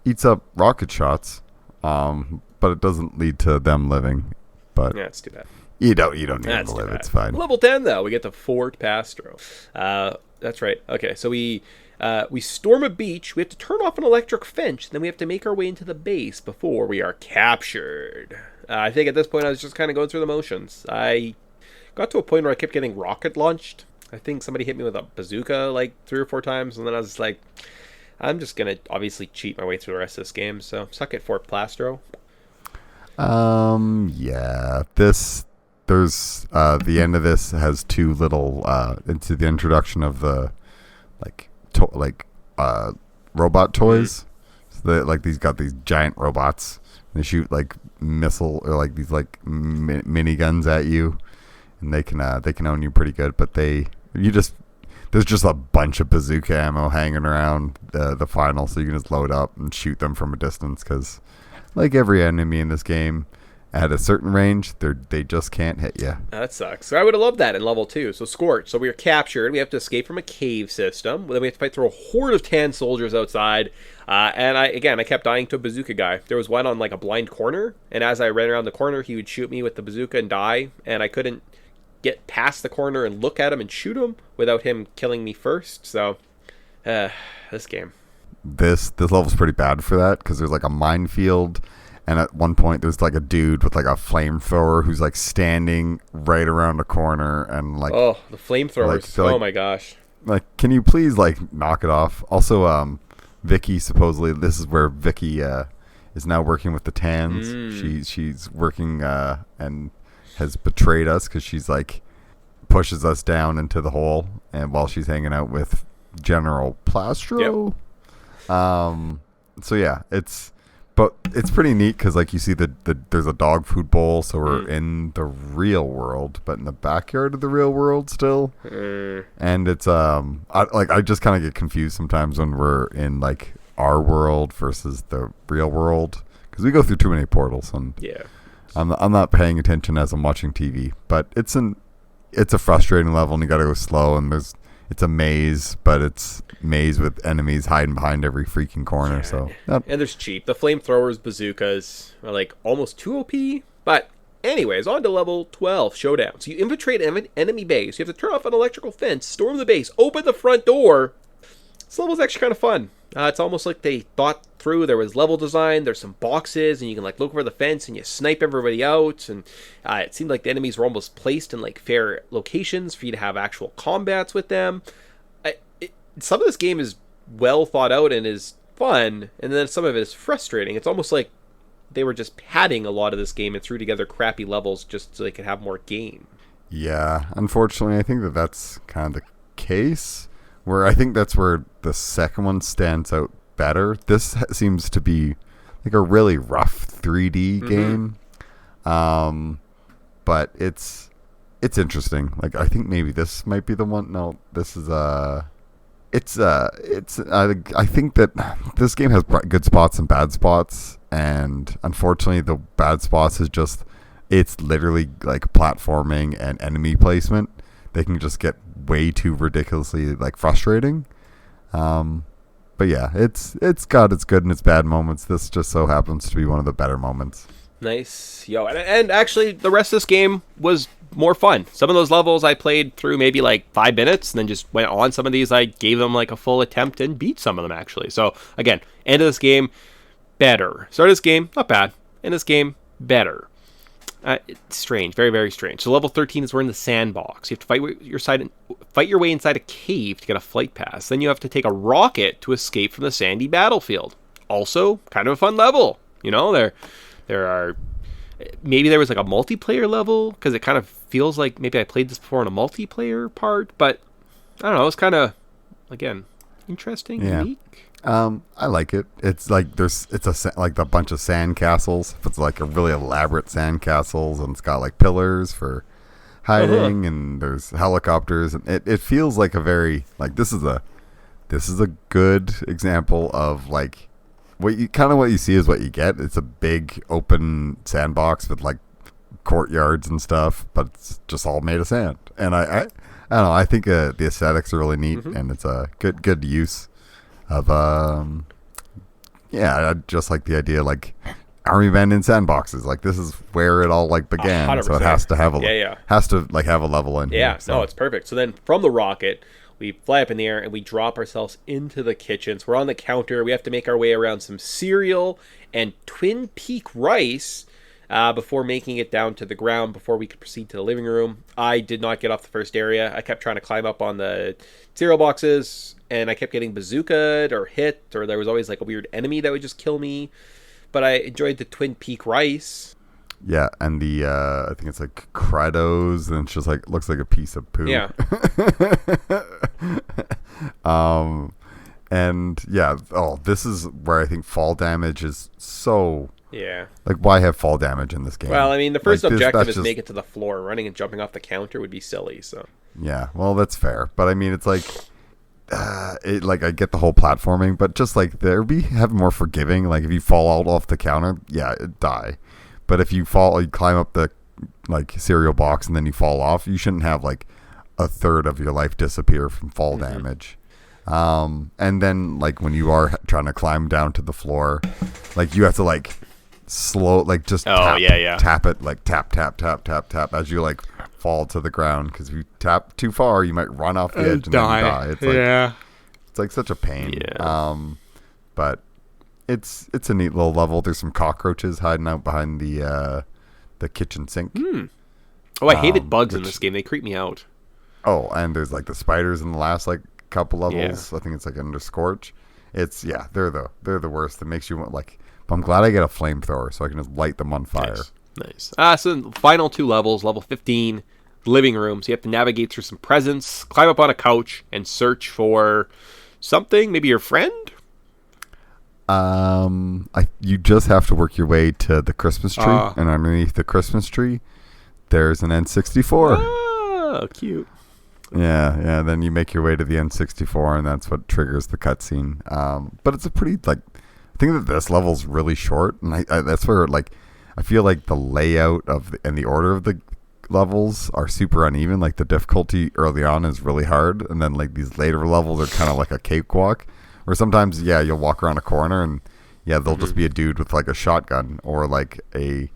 eats up rocket shots, but it doesn't lead to them living. But yeah, it's too bad. You don't need them to live. It's fine. Level 10 though, we get to Fort Pastro. That's right. Okay, so we storm a beach. We have to turn off an electric fence. Then we have to make our way into the base before we are captured. I think at this point I was just kind of going through the motions. I got to a point where I kept getting rocket launched. I think somebody hit me with a bazooka like 3 or 4 times, and then I was like, I'm just gonna obviously cheat my way through the rest of this game. So suck it, Fort Pastro. Yeah. There's the end of this has 2 little into the introduction of the robot toys. So these got these giant robots. They shoot like missile or like these like mini guns at you, and they can own you pretty good. But there's just a bunch of bazooka ammo hanging around the final, so you can just load up and shoot them from a distance. Because like every enemy in this game, at a certain range, they just can't hit you. That sucks. So I would have loved that in level 2. So Scorch. So we are captured. We have to escape from a cave system. Then we have to fight through a horde of tan soldiers outside. And I kept dying to a bazooka guy. There was one on like a blind corner, and as I ran around the corner, he would shoot me with the bazooka and die. And I couldn't get past the corner and look at him and shoot him without him killing me first. So, this game. This level's pretty bad for that, because there's like a minefield. And at one point, there's like a dude with like a flamethrower who's like standing right around a corner, and like, oh, the flamethrowers! Oh my gosh! Like, can you please like knock it off? Also, Vicky, supposedly this is where Vicky is now working with the Tans. She's working and has betrayed us, because she's like pushes us down into the hole, and while she's hanging out with General Plastro. Yep. So yeah, But it's pretty neat, because like you see there's a dog food bowl, so we're in the real world, but in the backyard of the real world still. And it's I just kind of get confused sometimes when we're in like our world versus the real world, because we go through too many portals, and yeah, I'm not paying attention as I'm watching TV. But it's a frustrating level, and you got to go slow, and it's a maze, but it's maze with enemies hiding behind every freaking corner. Yeah. So and there's cheap. The flamethrowers, bazookas are like almost too OP, but Anyways, on to level 12, Showdown. So you infiltrate an enemy base. You have to turn off an electrical fence, storm the base, open the front door. This level's actually kind of fun. It's almost like they thought through. There was level design. There's some boxes, and you can like look over the fence and you snipe everybody out. And it seemed like the enemies were almost placed in like fair locations for you to have actual combats with them. Some of this game is well thought out and is fun, and then some of it is frustrating. It's almost like they were just padding a lot of this game and threw together crappy levels just so they could have more game. Yeah, unfortunately, I think that's kind of the case. Where I think that's where the second one stands out better. This seems to be like a really rough 3D game, but it's interesting. Like I think maybe this might be the one. No, this is I think that this game has good spots and bad spots, and unfortunately, the bad spots is just it's literally like platforming and enemy placement. They can just get way too ridiculously like frustrating. But yeah, it's got its good and its bad moments. This just so happens to be one of the better moments. Nice. And actually the rest of this game was more fun. Some of those levels I played through maybe like 5 minutes and then just went on. Some of these I gave them like a full attempt and beat some of them actually. So again, end of this game, better. Start of this game, not bad. End of this game, better. It's strange, very, very strange. So level 13 is we're in the sandbox. You have to fight your way inside a cave to get a flight pass. Then you have to take a rocket to escape from the sandy battlefield. Also, kind of a fun level. You know, there are maybe there was like a multiplayer level because it kind of feels like maybe I played this before in a multiplayer part, but I don't know. It's kind of again interesting, unique. I like it. It's like like a bunch of sand castles. It's like a really elaborate sand castles, and it's got like pillars for hiding, and there's helicopters, and it feels like a very like this is a good example of like what you see is what you get. It's a big open sandbox with like courtyards and stuff, but it's just all made of sand. And I don't know. I think the aesthetics are really neat, and it's a good use of I just like the idea like army men in sandboxes. Like this is where it all like began. 100%. So it has to have a level in here. No, it's perfect. So then from the rocket we fly up in the air and we drop ourselves into the kitchens. We're on the counter. We have to make our way around some cereal and Twin Peak rice before making it down to the ground before we could proceed to the living room. I did not get off the first area. I kept trying to climb up on the cereal boxes, and I kept getting bazookaed or hit, or there was always like a weird enemy that would just kill me. But I enjoyed the Twin Peak rice. Yeah, and the I think it's like Kratos, and it's just like looks like a piece of poo. Yeah. And yeah, this is where I think fall damage is so. Yeah. Like, why have fall damage in this game? Well, I mean, the first like objective is make it to the floor. Running and jumping off the counter would be silly. So. Yeah, well, that's fair, but I mean, it's like. I get the whole platforming, but just like have more forgiving. Like if you fall out off the counter, die. But if you climb up the like cereal box and then you fall off, you shouldn't have like a third of your life disappear from fall damage. And then like when you are trying to climb down to the floor, like you have to like slow, like just tap it, like tap as you like fall to the ground, because if you tap too far you might run off the edge and die. It's like it's like such a pain. But it's a neat little level. There's some cockroaches hiding out behind the kitchen sink. I hated bugs in this game. They creep me out. And there's like the spiders in the last like couple levels. I think it's like under Scorch. It's they're the worst. It makes you want like, but I'm glad I get a flamethrower so I can just light them on fire. Nice. So the final 2 levels, level 15, living room. So you have to navigate through some presents, climb up on a couch, and search for something. Maybe your friend? You just have to work your way to the Christmas tree, and underneath the Christmas tree, there's an N64. Oh, cute. Yeah. Then you make your way to the N64, and that's what triggers the cutscene. But it's a pretty like, I think that this level's really short, and I that's where like. I feel like the layout and the order of the levels are super uneven. Like the difficulty early on is really hard, and then like these later levels are kind of like a cakewalk. Where sometimes you'll walk around a corner and there'll just be a dude with like a shotgun or like a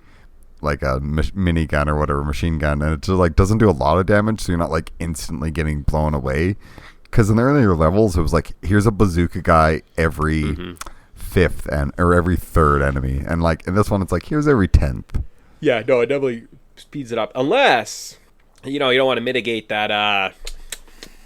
like a mini gun or whatever, machine gun, and it just like doesn't do a lot of damage, so you're not like instantly getting blown away. Because in the earlier levels, it was like, here's a bazooka guy every fifth or every third enemy, and like in this one, it's like here's every 10th. Yeah, no, it definitely speeds it up, unless you don't want to mitigate that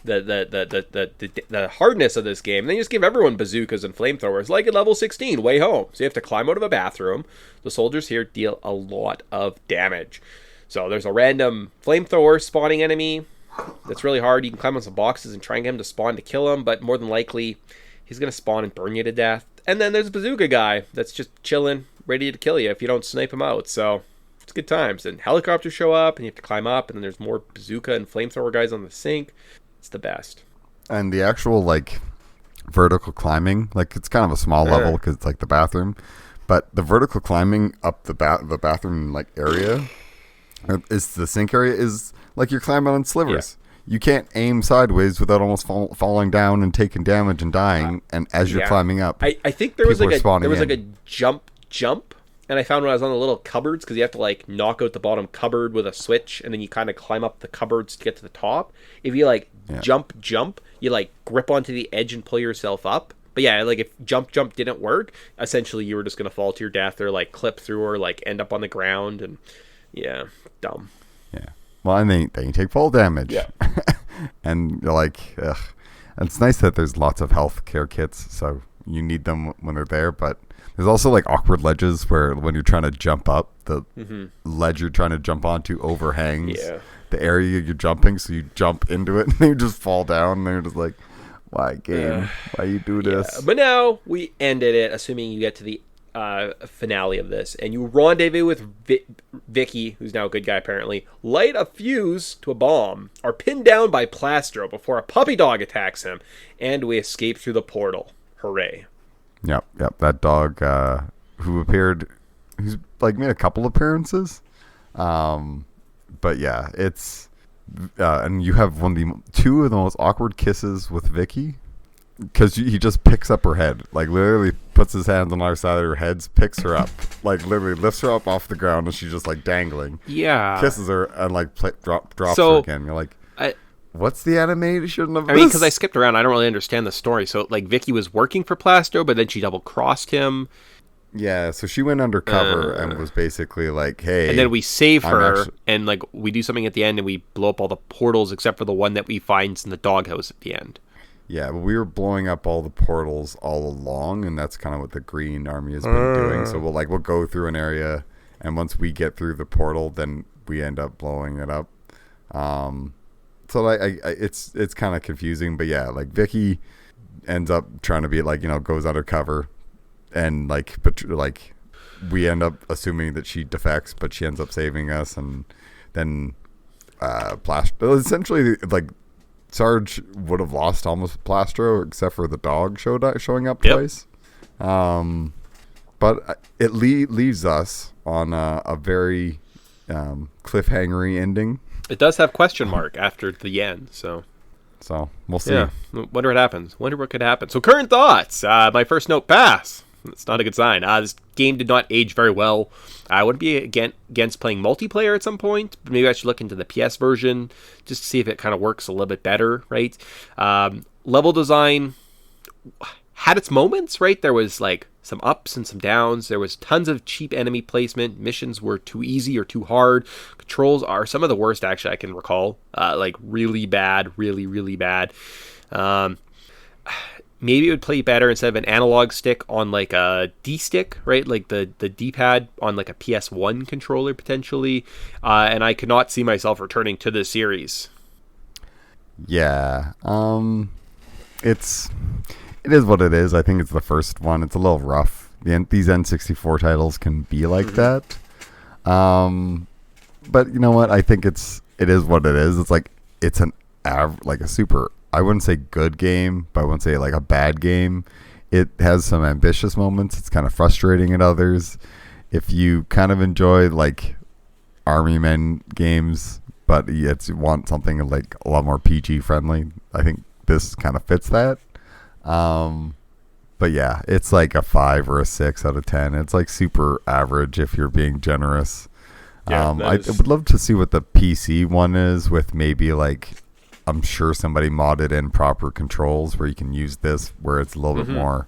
the hardness of this game. And then you just give everyone bazookas and flamethrowers, like at level 16, way home. So you have to climb out of a bathroom. The soldiers here deal a lot of damage. So there's a random flamethrower spawning enemy that's really hard. You can climb on some boxes and try and get him to spawn to kill him, but more than likely, he's going to spawn and burn you to death. And then there's a bazooka guy that's just chilling, ready to kill you if you don't snipe him out. So it's good times. And helicopters show up, and you have to climb up, and then there's more bazooka and flamethrower guys on the sink. It's the best. And the actual like vertical climbing, like it's kind of a small level because it's like the bathroom, but the vertical climbing up the bathroom like area is the sink area is like you're climbing on slivers. You can't aim sideways without almost falling down and taking damage and dying. And as you're climbing up, I think there was like a jump. And I found when I was on the little cupboards, because you have to like knock out the bottom cupboard with a switch, and then you kind of climb up the cupboards to get to the top. If you like jump, you like grip onto the edge and pull yourself up. But yeah, like if jump didn't work, essentially you were just gonna fall to your death or like clip through or like end up on the ground, and dumb. Yeah. Well, and then you take fall damage. Yeah. And you're like, ugh. And it's nice that there's lots of health care kits, so you need them when they're there, but there's also like awkward ledges where when you're trying to jump up, the ledge you're trying to jump onto overhangs the area you're jumping, so you jump into it and you just fall down, and you're just like, why game? Why you do this? Yeah. But now we ended it, assuming you get to the finale of this, and you rendezvous with Vicky, who's now a good guy apparently, light a fuse to a bomb, are pinned down by Plastro before a puppy dog attacks him, and we escape through the portal. Hooray. Yep. That dog who's like made a couple appearances. But yeah, it's and you have two of the most awkward kisses with Vicky, because he just picks up her head, like literally puts his hands on either side of her head, picks her up, like literally lifts her up off the ground, and she's just like dangling. Yeah. Kisses her and like drops her again. You're like, what's the animation of this? I mean, because I skipped around, I don't really understand the story. So like Vicky was working for Plastro, but then she double crossed him. Yeah, so she went undercover and was basically like, hey. And then we save her, and like we do something at the end, and we blow up all the portals except for the one that we find in the doghouse at the end. Yeah, but we were blowing up all the portals all along, and that's kind of what the Green Army has been doing. So we'll go through an area, and once we get through the portal, then we end up blowing it up. So like it's kind of confusing, but yeah, like Vicky ends up trying to be like, goes undercover, and like we end up assuming that she defects, but she ends up saving us, and then essentially like Sarge would have lost almost Plastro except for the dog showing up twice. But it leaves us on a very cliffhangery ending. It does have question mark after the end, so we'll see. Yeah, wonder what happens. Wonder what could happen. So current thoughts. My first note, pass. It's not a good sign. This game did not age very well. I would be against playing multiplayer at some point. But maybe I should look into the PS version just to see if it kind of works a little bit better, right? Level design had its moments, right? There was like some ups and some downs. There was tons of cheap enemy placement. Missions were too easy or too hard. Controls are some of the worst actually I can recall. Like really bad, really bad. Maybe it would play better instead of an analog stick on like a D-stick, right? Like the D-pad on like a PS1 controller potentially. And I could not see myself returning to this series. Yeah. It is what it is. I think it's the first one. It's a little rough. These N64 titles can be like that. But you know what? I think it is what it is. It's like it's a super, I wouldn't say good game, but I wouldn't say like a bad game. It has some ambitious moments. It's kind of frustrating at others. If you kind of enjoy like Army Men games, but you want something like a lot more PG friendly, I think this kind of fits that. But yeah, it's like a 5 or a 6 out of 10. It's like super average if you're being generous. Yeah, I would love to see what the PC one is with maybe like, I'm sure somebody modded in proper controls where you can use this where it's a little bit more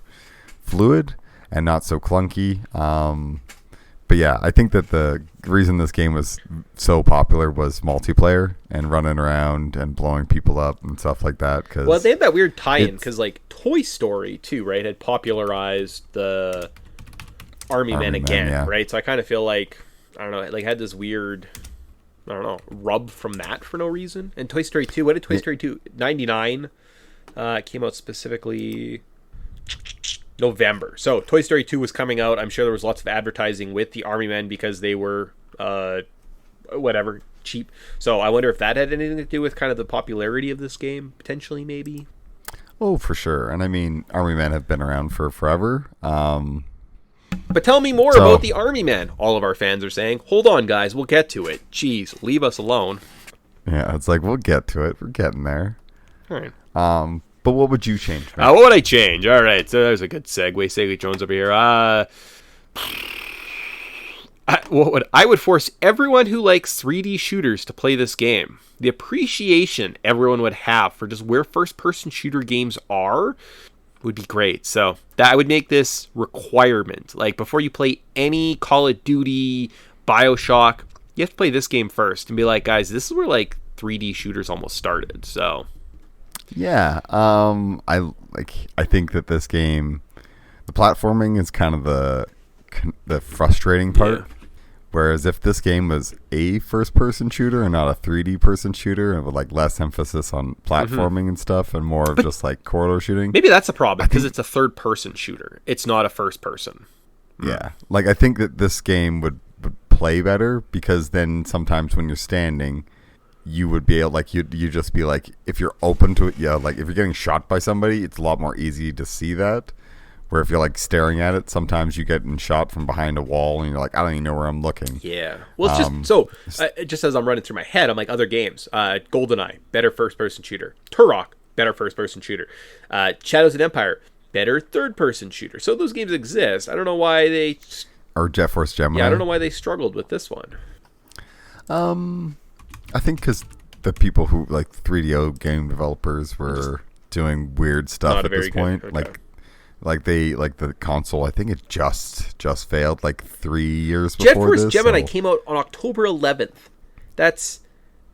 fluid and not so clunky. But yeah, I think that the reason this game was so popular was multiplayer and running around and blowing people up and stuff like that. Well, they had that weird tie-in because like Toy Story too, right, had popularized the Army Men again, yeah. right? So I kind of feel like, I don't know, it like had this weird, I don't know, rub from that for no reason. And Toy Story 2, what did Toy Story 2? 99 came out specifically November. So Toy Story 2 was coming out. I'm sure there was lots of advertising with the Army Men because they were whatever, cheap. So I wonder if that had anything to do with kind of the popularity of this game, potentially, maybe. Oh, for sure. And I mean, Army Men have been around for forever. But tell me more about the Army Men. All of our fans are saying, hold on, guys, we'll get to it. Jeez, leave us alone. Yeah, it's like, we'll get to it. We're getting there. All right. But what would you change? What would I change? All right, so there's a good segue. Segue Jones over here. I would force everyone who likes 3D shooters to play this game. The appreciation everyone would have for just where first-person shooter games are would be great. So that I would make this requirement. Like before you play any Call of Duty, BioShock, you have to play this game first and be like, guys, this is where like 3D shooters almost started. So yeah, I think that this game, the platforming is kind of the frustrating part. Yeah. Whereas if this game was a first-person shooter and not a 3D person shooter, and with like less emphasis on platforming and stuff, and more of just like corridor shooting, maybe that's a problem because it's a third-person shooter. It's not a first-person. Yeah, like I think that this game would play better because then sometimes when you're standing, you would be able, like you just be like, if you're open to it, yeah, like if you're getting shot by somebody, it's a lot more easy to see that. Where if you're like staring at it, sometimes you get shot from behind a wall and you're like, I don't even know where I'm looking. Yeah. Well, it's just as I'm running through my head, I'm like, other games. GoldenEye, better first-person shooter. Turok, better first-person shooter. Shadows of the Empire, better third-person shooter. So those games exist. I don't know why they... Or Jet Force Gemini. Yeah, I don't know why they struggled with this one. I think because the people who, like 3DO game developers were doing weird stuff at this point. Okay. Like the console, I think it just failed like 3 years before this. Jet Force Gemini came out on October 11th. That's,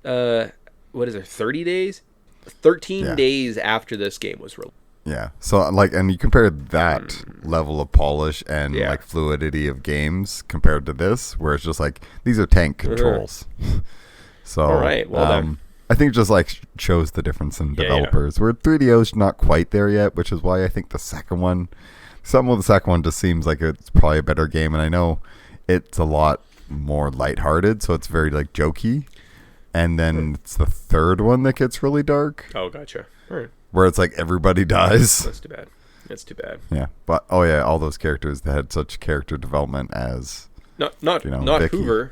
what is it, 30 days? 13 days after this game was released. Yeah. So like, and you compare that level of polish and like fluidity of games compared to this, where it's just like, these are tank controls. So, all right. Well, I think it just like shows the difference in developers. Where 3DO's not quite there yet, which is why I think the second one just seems like it's probably a better game. And I know it's a lot more lighthearted, so it's very like jokey. And then it's the third one that gets really dark. Oh, gotcha. All right. Where it's like everybody dies. That's too bad. That's too bad. Yeah, but all those characters that had such character development as not Vicky. Hoover.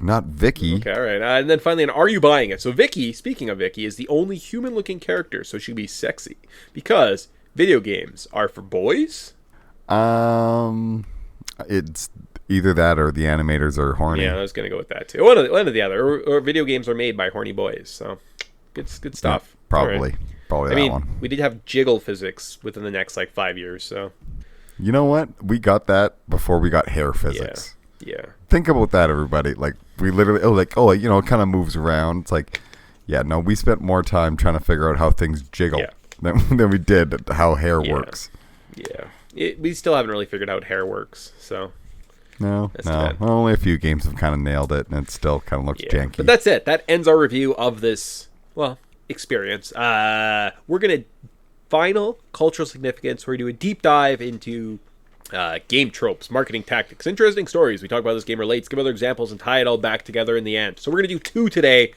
Not Vicky. Okay, all right. And then finally, are you buying it? So Vicky, speaking of Vicky, is the only human-looking character, so she'd be sexy. Because video games are for boys? It's either that or the animators are horny. Yeah, I was going to go with that, too. One or the other. Or video games are made by horny boys. So, good stuff. Yeah, probably. Right. Probably that one. We did have jiggle physics within the next, 5 years, so... You know what? We got that before we got hair physics. Yeah. Think about that, everybody. Like, we literally, it kind of moves around. It's like, we spent more time trying to figure out how things jiggle than we did how hair works. Yeah. We still haven't really figured out how hair works, so. No. Well, only a few games have kind of nailed it, and it still kind of looks janky. But that's it. That ends our review of this, experience. We're going to final cultural significance. We're going to do a deep dive into game tropes, marketing tactics, interesting stories. We talk about this game relates, give other examples, and tie it all back together in the end. So we're going to do 2 today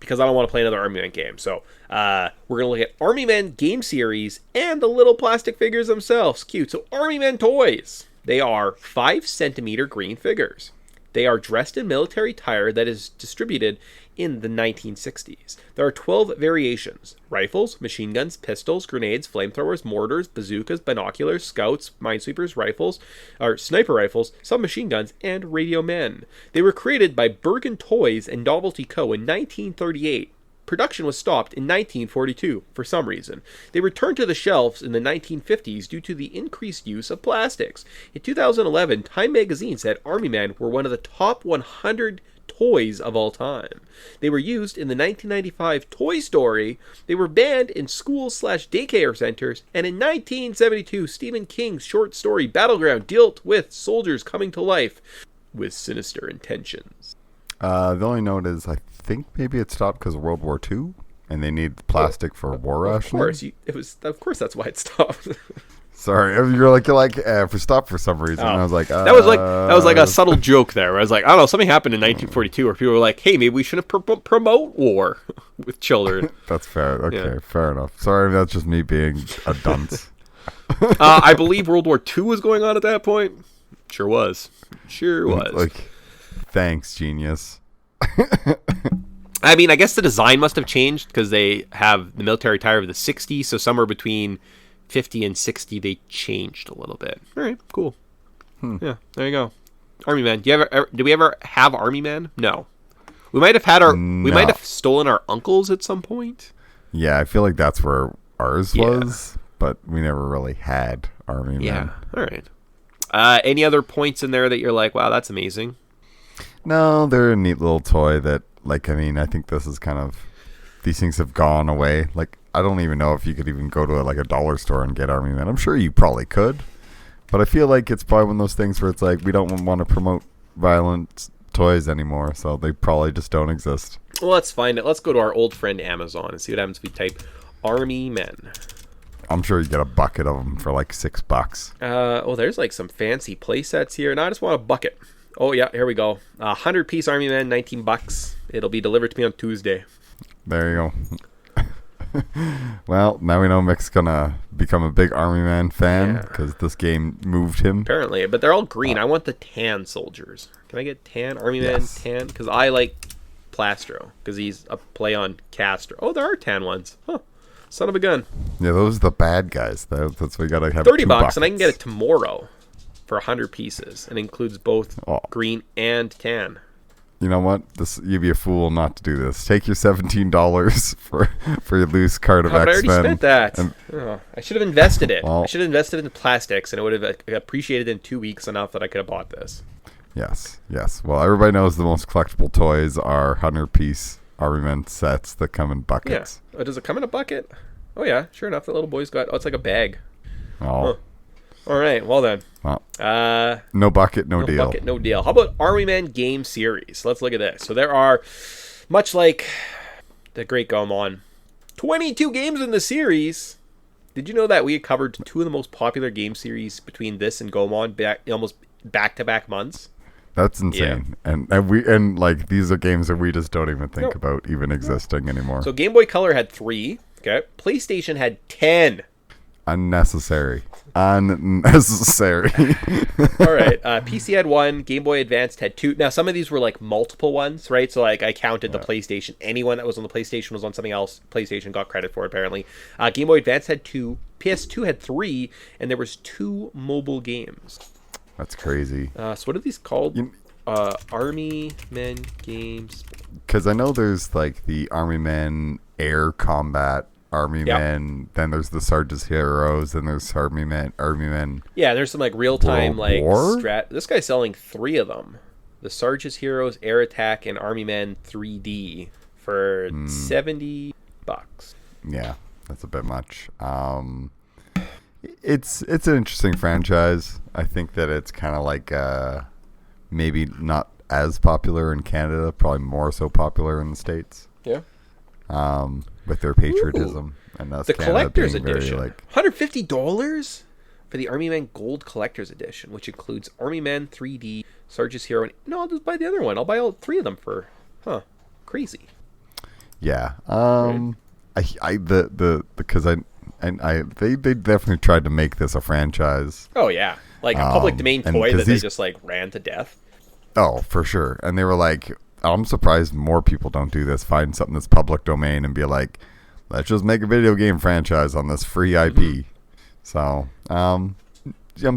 because I don't want to play another Army Men game. So we're going to look at Army Men game series and the little plastic figures themselves. Cute. So Army Men toys. They are 5 centimeter green figures. They are dressed in military attire that is distributed in the 1960s. There are 12 variations: rifles, machine guns, pistols, grenades, flamethrowers, mortars, bazookas, binoculars, scouts, minesweepers, rifles, or sniper rifles, submachine guns, and radio men. They were created by Bergen Toys and Novelty Co. in 1938. Production was stopped in 1942 for some reason. They returned to the shelves in the 1950s due to the increased use of plastics. In 2011, Time magazine said Army Men were one of the top 100 toys of all time. They were used in the 1995 Toy Story. They were banned in schools/daycare centers. And in 1972, Stephen King's short story Battleground dealt with soldiers coming to life with sinister intentions. The only note is I think maybe it stopped because of World War II, and they need plastic for war rationing. Of course, that's why it stopped. Sorry, you're like for stop for some reason. And I was like, that was like a subtle joke there. Where I was like, I don't know, something happened in 1942 where people were like, hey, maybe we shouldn't promote war with children. That's fair. Okay, fair enough. Sorry, that's just me being a dunce. I believe World War II was going on at that point. Sure was. Like, thanks, genius. I mean, I guess the design must have changed because they have the military tire of the 60s, so somewhere between 50 and 60 they changed a little bit. All right, cool. Yeah, there you go. Army Men. Do we ever have Army Men? No. We might have had we might have stolen our uncles at some point. Yeah, I feel like that's where ours was, but we never really had Army Men. Yeah. All right. Any other points in there that you're like, wow, that's amazing? No, they're a neat little toy that, like, I mean, I think this is kind of, these things have gone away. Like, I don't even know if you could even go to a dollar store and get Army Men. I'm sure you probably could, but I feel like it's probably one of those things where it's like, we don't want to promote violent toys anymore, so they probably just don't exist. Well, let's find it. Let's go to our old friend Amazon and see what happens if we type Army Men. I'm sure you get a bucket of them for like $6. There's like some fancy play sets here, and I just want a bucket. Oh yeah, here we go. 100-piece Army Men, $19. It'll be delivered to me on Tuesday. There you go. Well, now we know Mick's gonna become a big Army Man fan because this game moved him. Apparently, but they're all green. I want the tan soldiers. Can I get tan Army Man tan? Because I like Plastro because he's a play on Castro. Oh, there are tan ones. Huh. Son of a gun. Yeah, those are the bad guys. That's what we gotta have. $30, and I can get it tomorrow for 100 pieces, and includes both green and tan. You know what? You'd be a fool not to do this. Take your $17 for your loose card of X-Men. I already spent that. I should have invested it. I should have invested in the plastics, and it would have appreciated in 2 weeks enough that I could have bought this. Yes. Well, everybody knows the most collectible toys are 100-piece Army Men sets that come in buckets. Yeah. Oh, does it come in a bucket? Oh, yeah. Sure enough, the little boy's got... Oh, it's like a bag. Oh. Huh. All right, well then. Well, no bucket, no deal. No bucket, no deal. How about Army Men game series? Let's look at this. So there are, much like the Great Gomon, 22 games in the series. Did you know that we had covered two of the most popular game series between this and Gomon almost back-to-back months? That's insane. Yeah. And like these are games that we just don't even think about even existing anymore. So Game Boy Color had 3. Okay. PlayStation had 10. Unnecessary. All right. PC had 1. Game Boy Advanced had 2. Now, some of these were like multiple ones, right? So, like, I counted the PlayStation. Anyone that was on the PlayStation was on something else. PlayStation got credit for it, apparently. Game Boy Advance had 2. PS2 had 3. And there was 2 mobile games. That's crazy. So, what are these called? Army Men games. Because I know there's, like, the Army Men Air Combat Army Men, then there's the Sarge's Heroes, then there's Army Men. Yeah, there's some like real-time like War? This guy's selling 3 of them. The Sarge's Heroes, Air Attack, and Army Men 3D for $70. Yeah, that's a bit much. It's an interesting franchise. I think that it's kind of like maybe not as popular in Canada, probably more so popular in the States. Yeah. With their patriotism. And that's the Canada collector's being edition. very, like, $150 for the Army Men Gold Collector's Edition, which includes Army Men 3D, Sarge's Hero. No, I'll just buy the other one. I'll buy all 3 of them for, crazy. Yeah. Because they definitely tried to make this a franchise. Oh yeah, like a public domain toy that they just like ran to death. Oh, for sure. And they were like, I'm surprised more people don't do this. Find something that's public domain and be like, let's just make a video game franchise on this free IP. So, I'm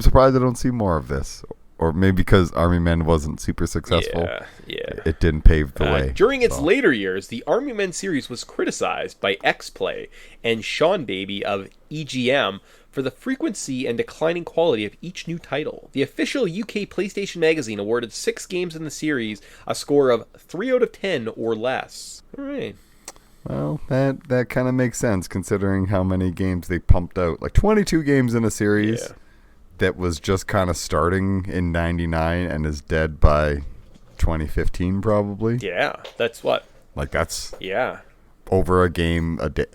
surprised I don't see more of this. Or maybe because Army Men wasn't super successful. Yeah. It didn't pave the way. During its later years, the Army Men series was criticized by X-Play and Sean Baby of EGM for the frequency and declining quality of each new title. The official UK PlayStation magazine awarded 6 games in the series a score of 3 out of 10 or less. All right. Well, that kind of makes sense considering how many games they pumped out. Like 22 games in a series that was just kind of starting in 99 and is dead by 2015 probably. Yeah, that's what? Like that's... Yeah. Over a game a day,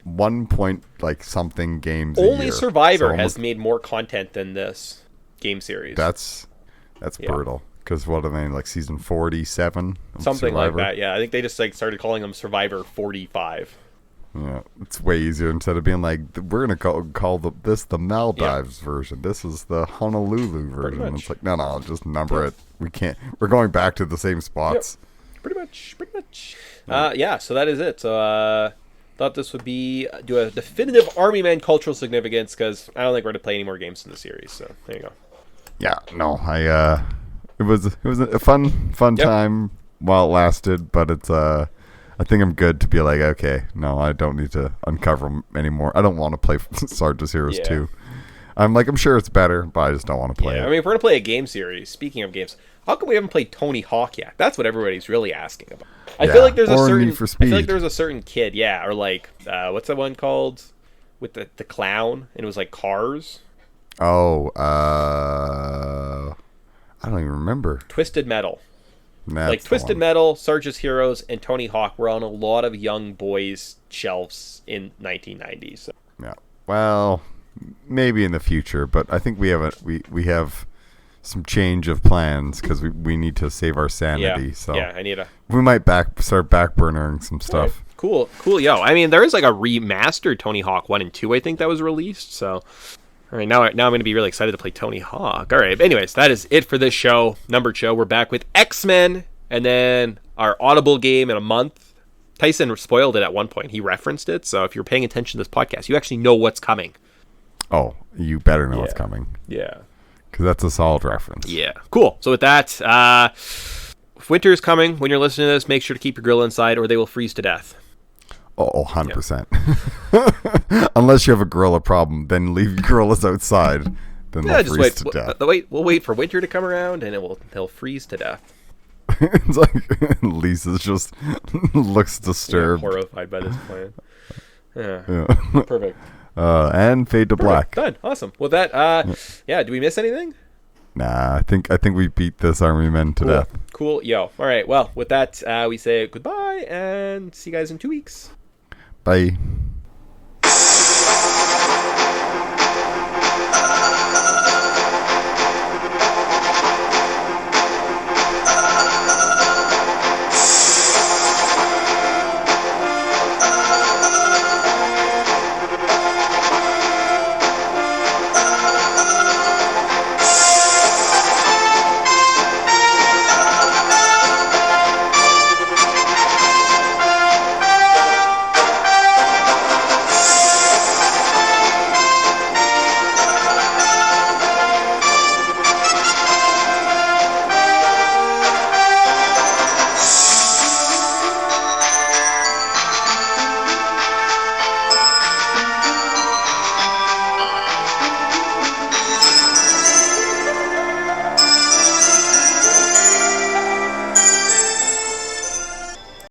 one point like something games. Only a year. Survivor So has made more content than this game series. That's brutal. Because what are they, like season 47? Something Survivor? like that. Yeah, I think they just like started calling them Survivor 45. Yeah, it's way easier instead of being like we're gonna call this the Maldives version. This is the Honolulu version. It's like no, just number it. We can't. We're going back to the same spots. Yep. Pretty much. So that is it. So thought this would be do a definitive Army Man cultural significance because I don't think we're going to play any more games in the series. So there you go. Yeah, no, it was a fun time while it lasted, but it's I think I'm good to be like, okay, no, I don't need to uncover them anymore. I don't want to play Sarge's Heroes 2. I'm sure it's better, but I just don't want to play it. I mean, if we're going to play a game series, speaking of games, how come we haven't played Tony Hawk yet? That's what everybody's really asking about. I feel like there's a certain Need for Speed. I feel like there's a certain kid, or like what's that one called with the clown and it was like Cars? Oh, I don't even remember. Twisted Metal. That's like Twisted Metal, Sarge's Heroes, and Tony Hawk were on a lot of young boys' shelves in 1990s. So. Yeah. Well, maybe in the future, but I think we have some change of plans because we need to save our sanity. I need a. We might start backburnering some stuff. Right. Cool. Yo, I mean, there is like a remastered Tony Hawk 1 and 2. I think that was released. So. All right, now I'm going to be really excited to play Tony Hawk. All right, anyways, that is it for this show. Numbered show. We're back with X-Men and then our Audible game in a month. Tyson spoiled it at one point. He referenced it, so if you're paying attention to this podcast, you actually know what's coming. Oh, you better know what's coming. Yeah. Because that's a solid reference. Yeah. Cool. So with that, if winter is coming, when you're listening to this, make sure to keep your grill inside or they will freeze to death. Oh, 100%. Unless you have a gorilla problem, then leave your gorillas outside. Then they'll freeze to death. We'll wait for winter to come around, and they'll freeze to death. It's like Lisa's just looks disturbed. Yeah, horrified by this plan. Yeah. Perfect. And fade to black. Done. Awesome. Well, that, do we miss anything? Nah, I think we beat this Army Men to death. Cool. Yo. All right. Well, with that, we say goodbye and see you guys in 2 weeks. Bye.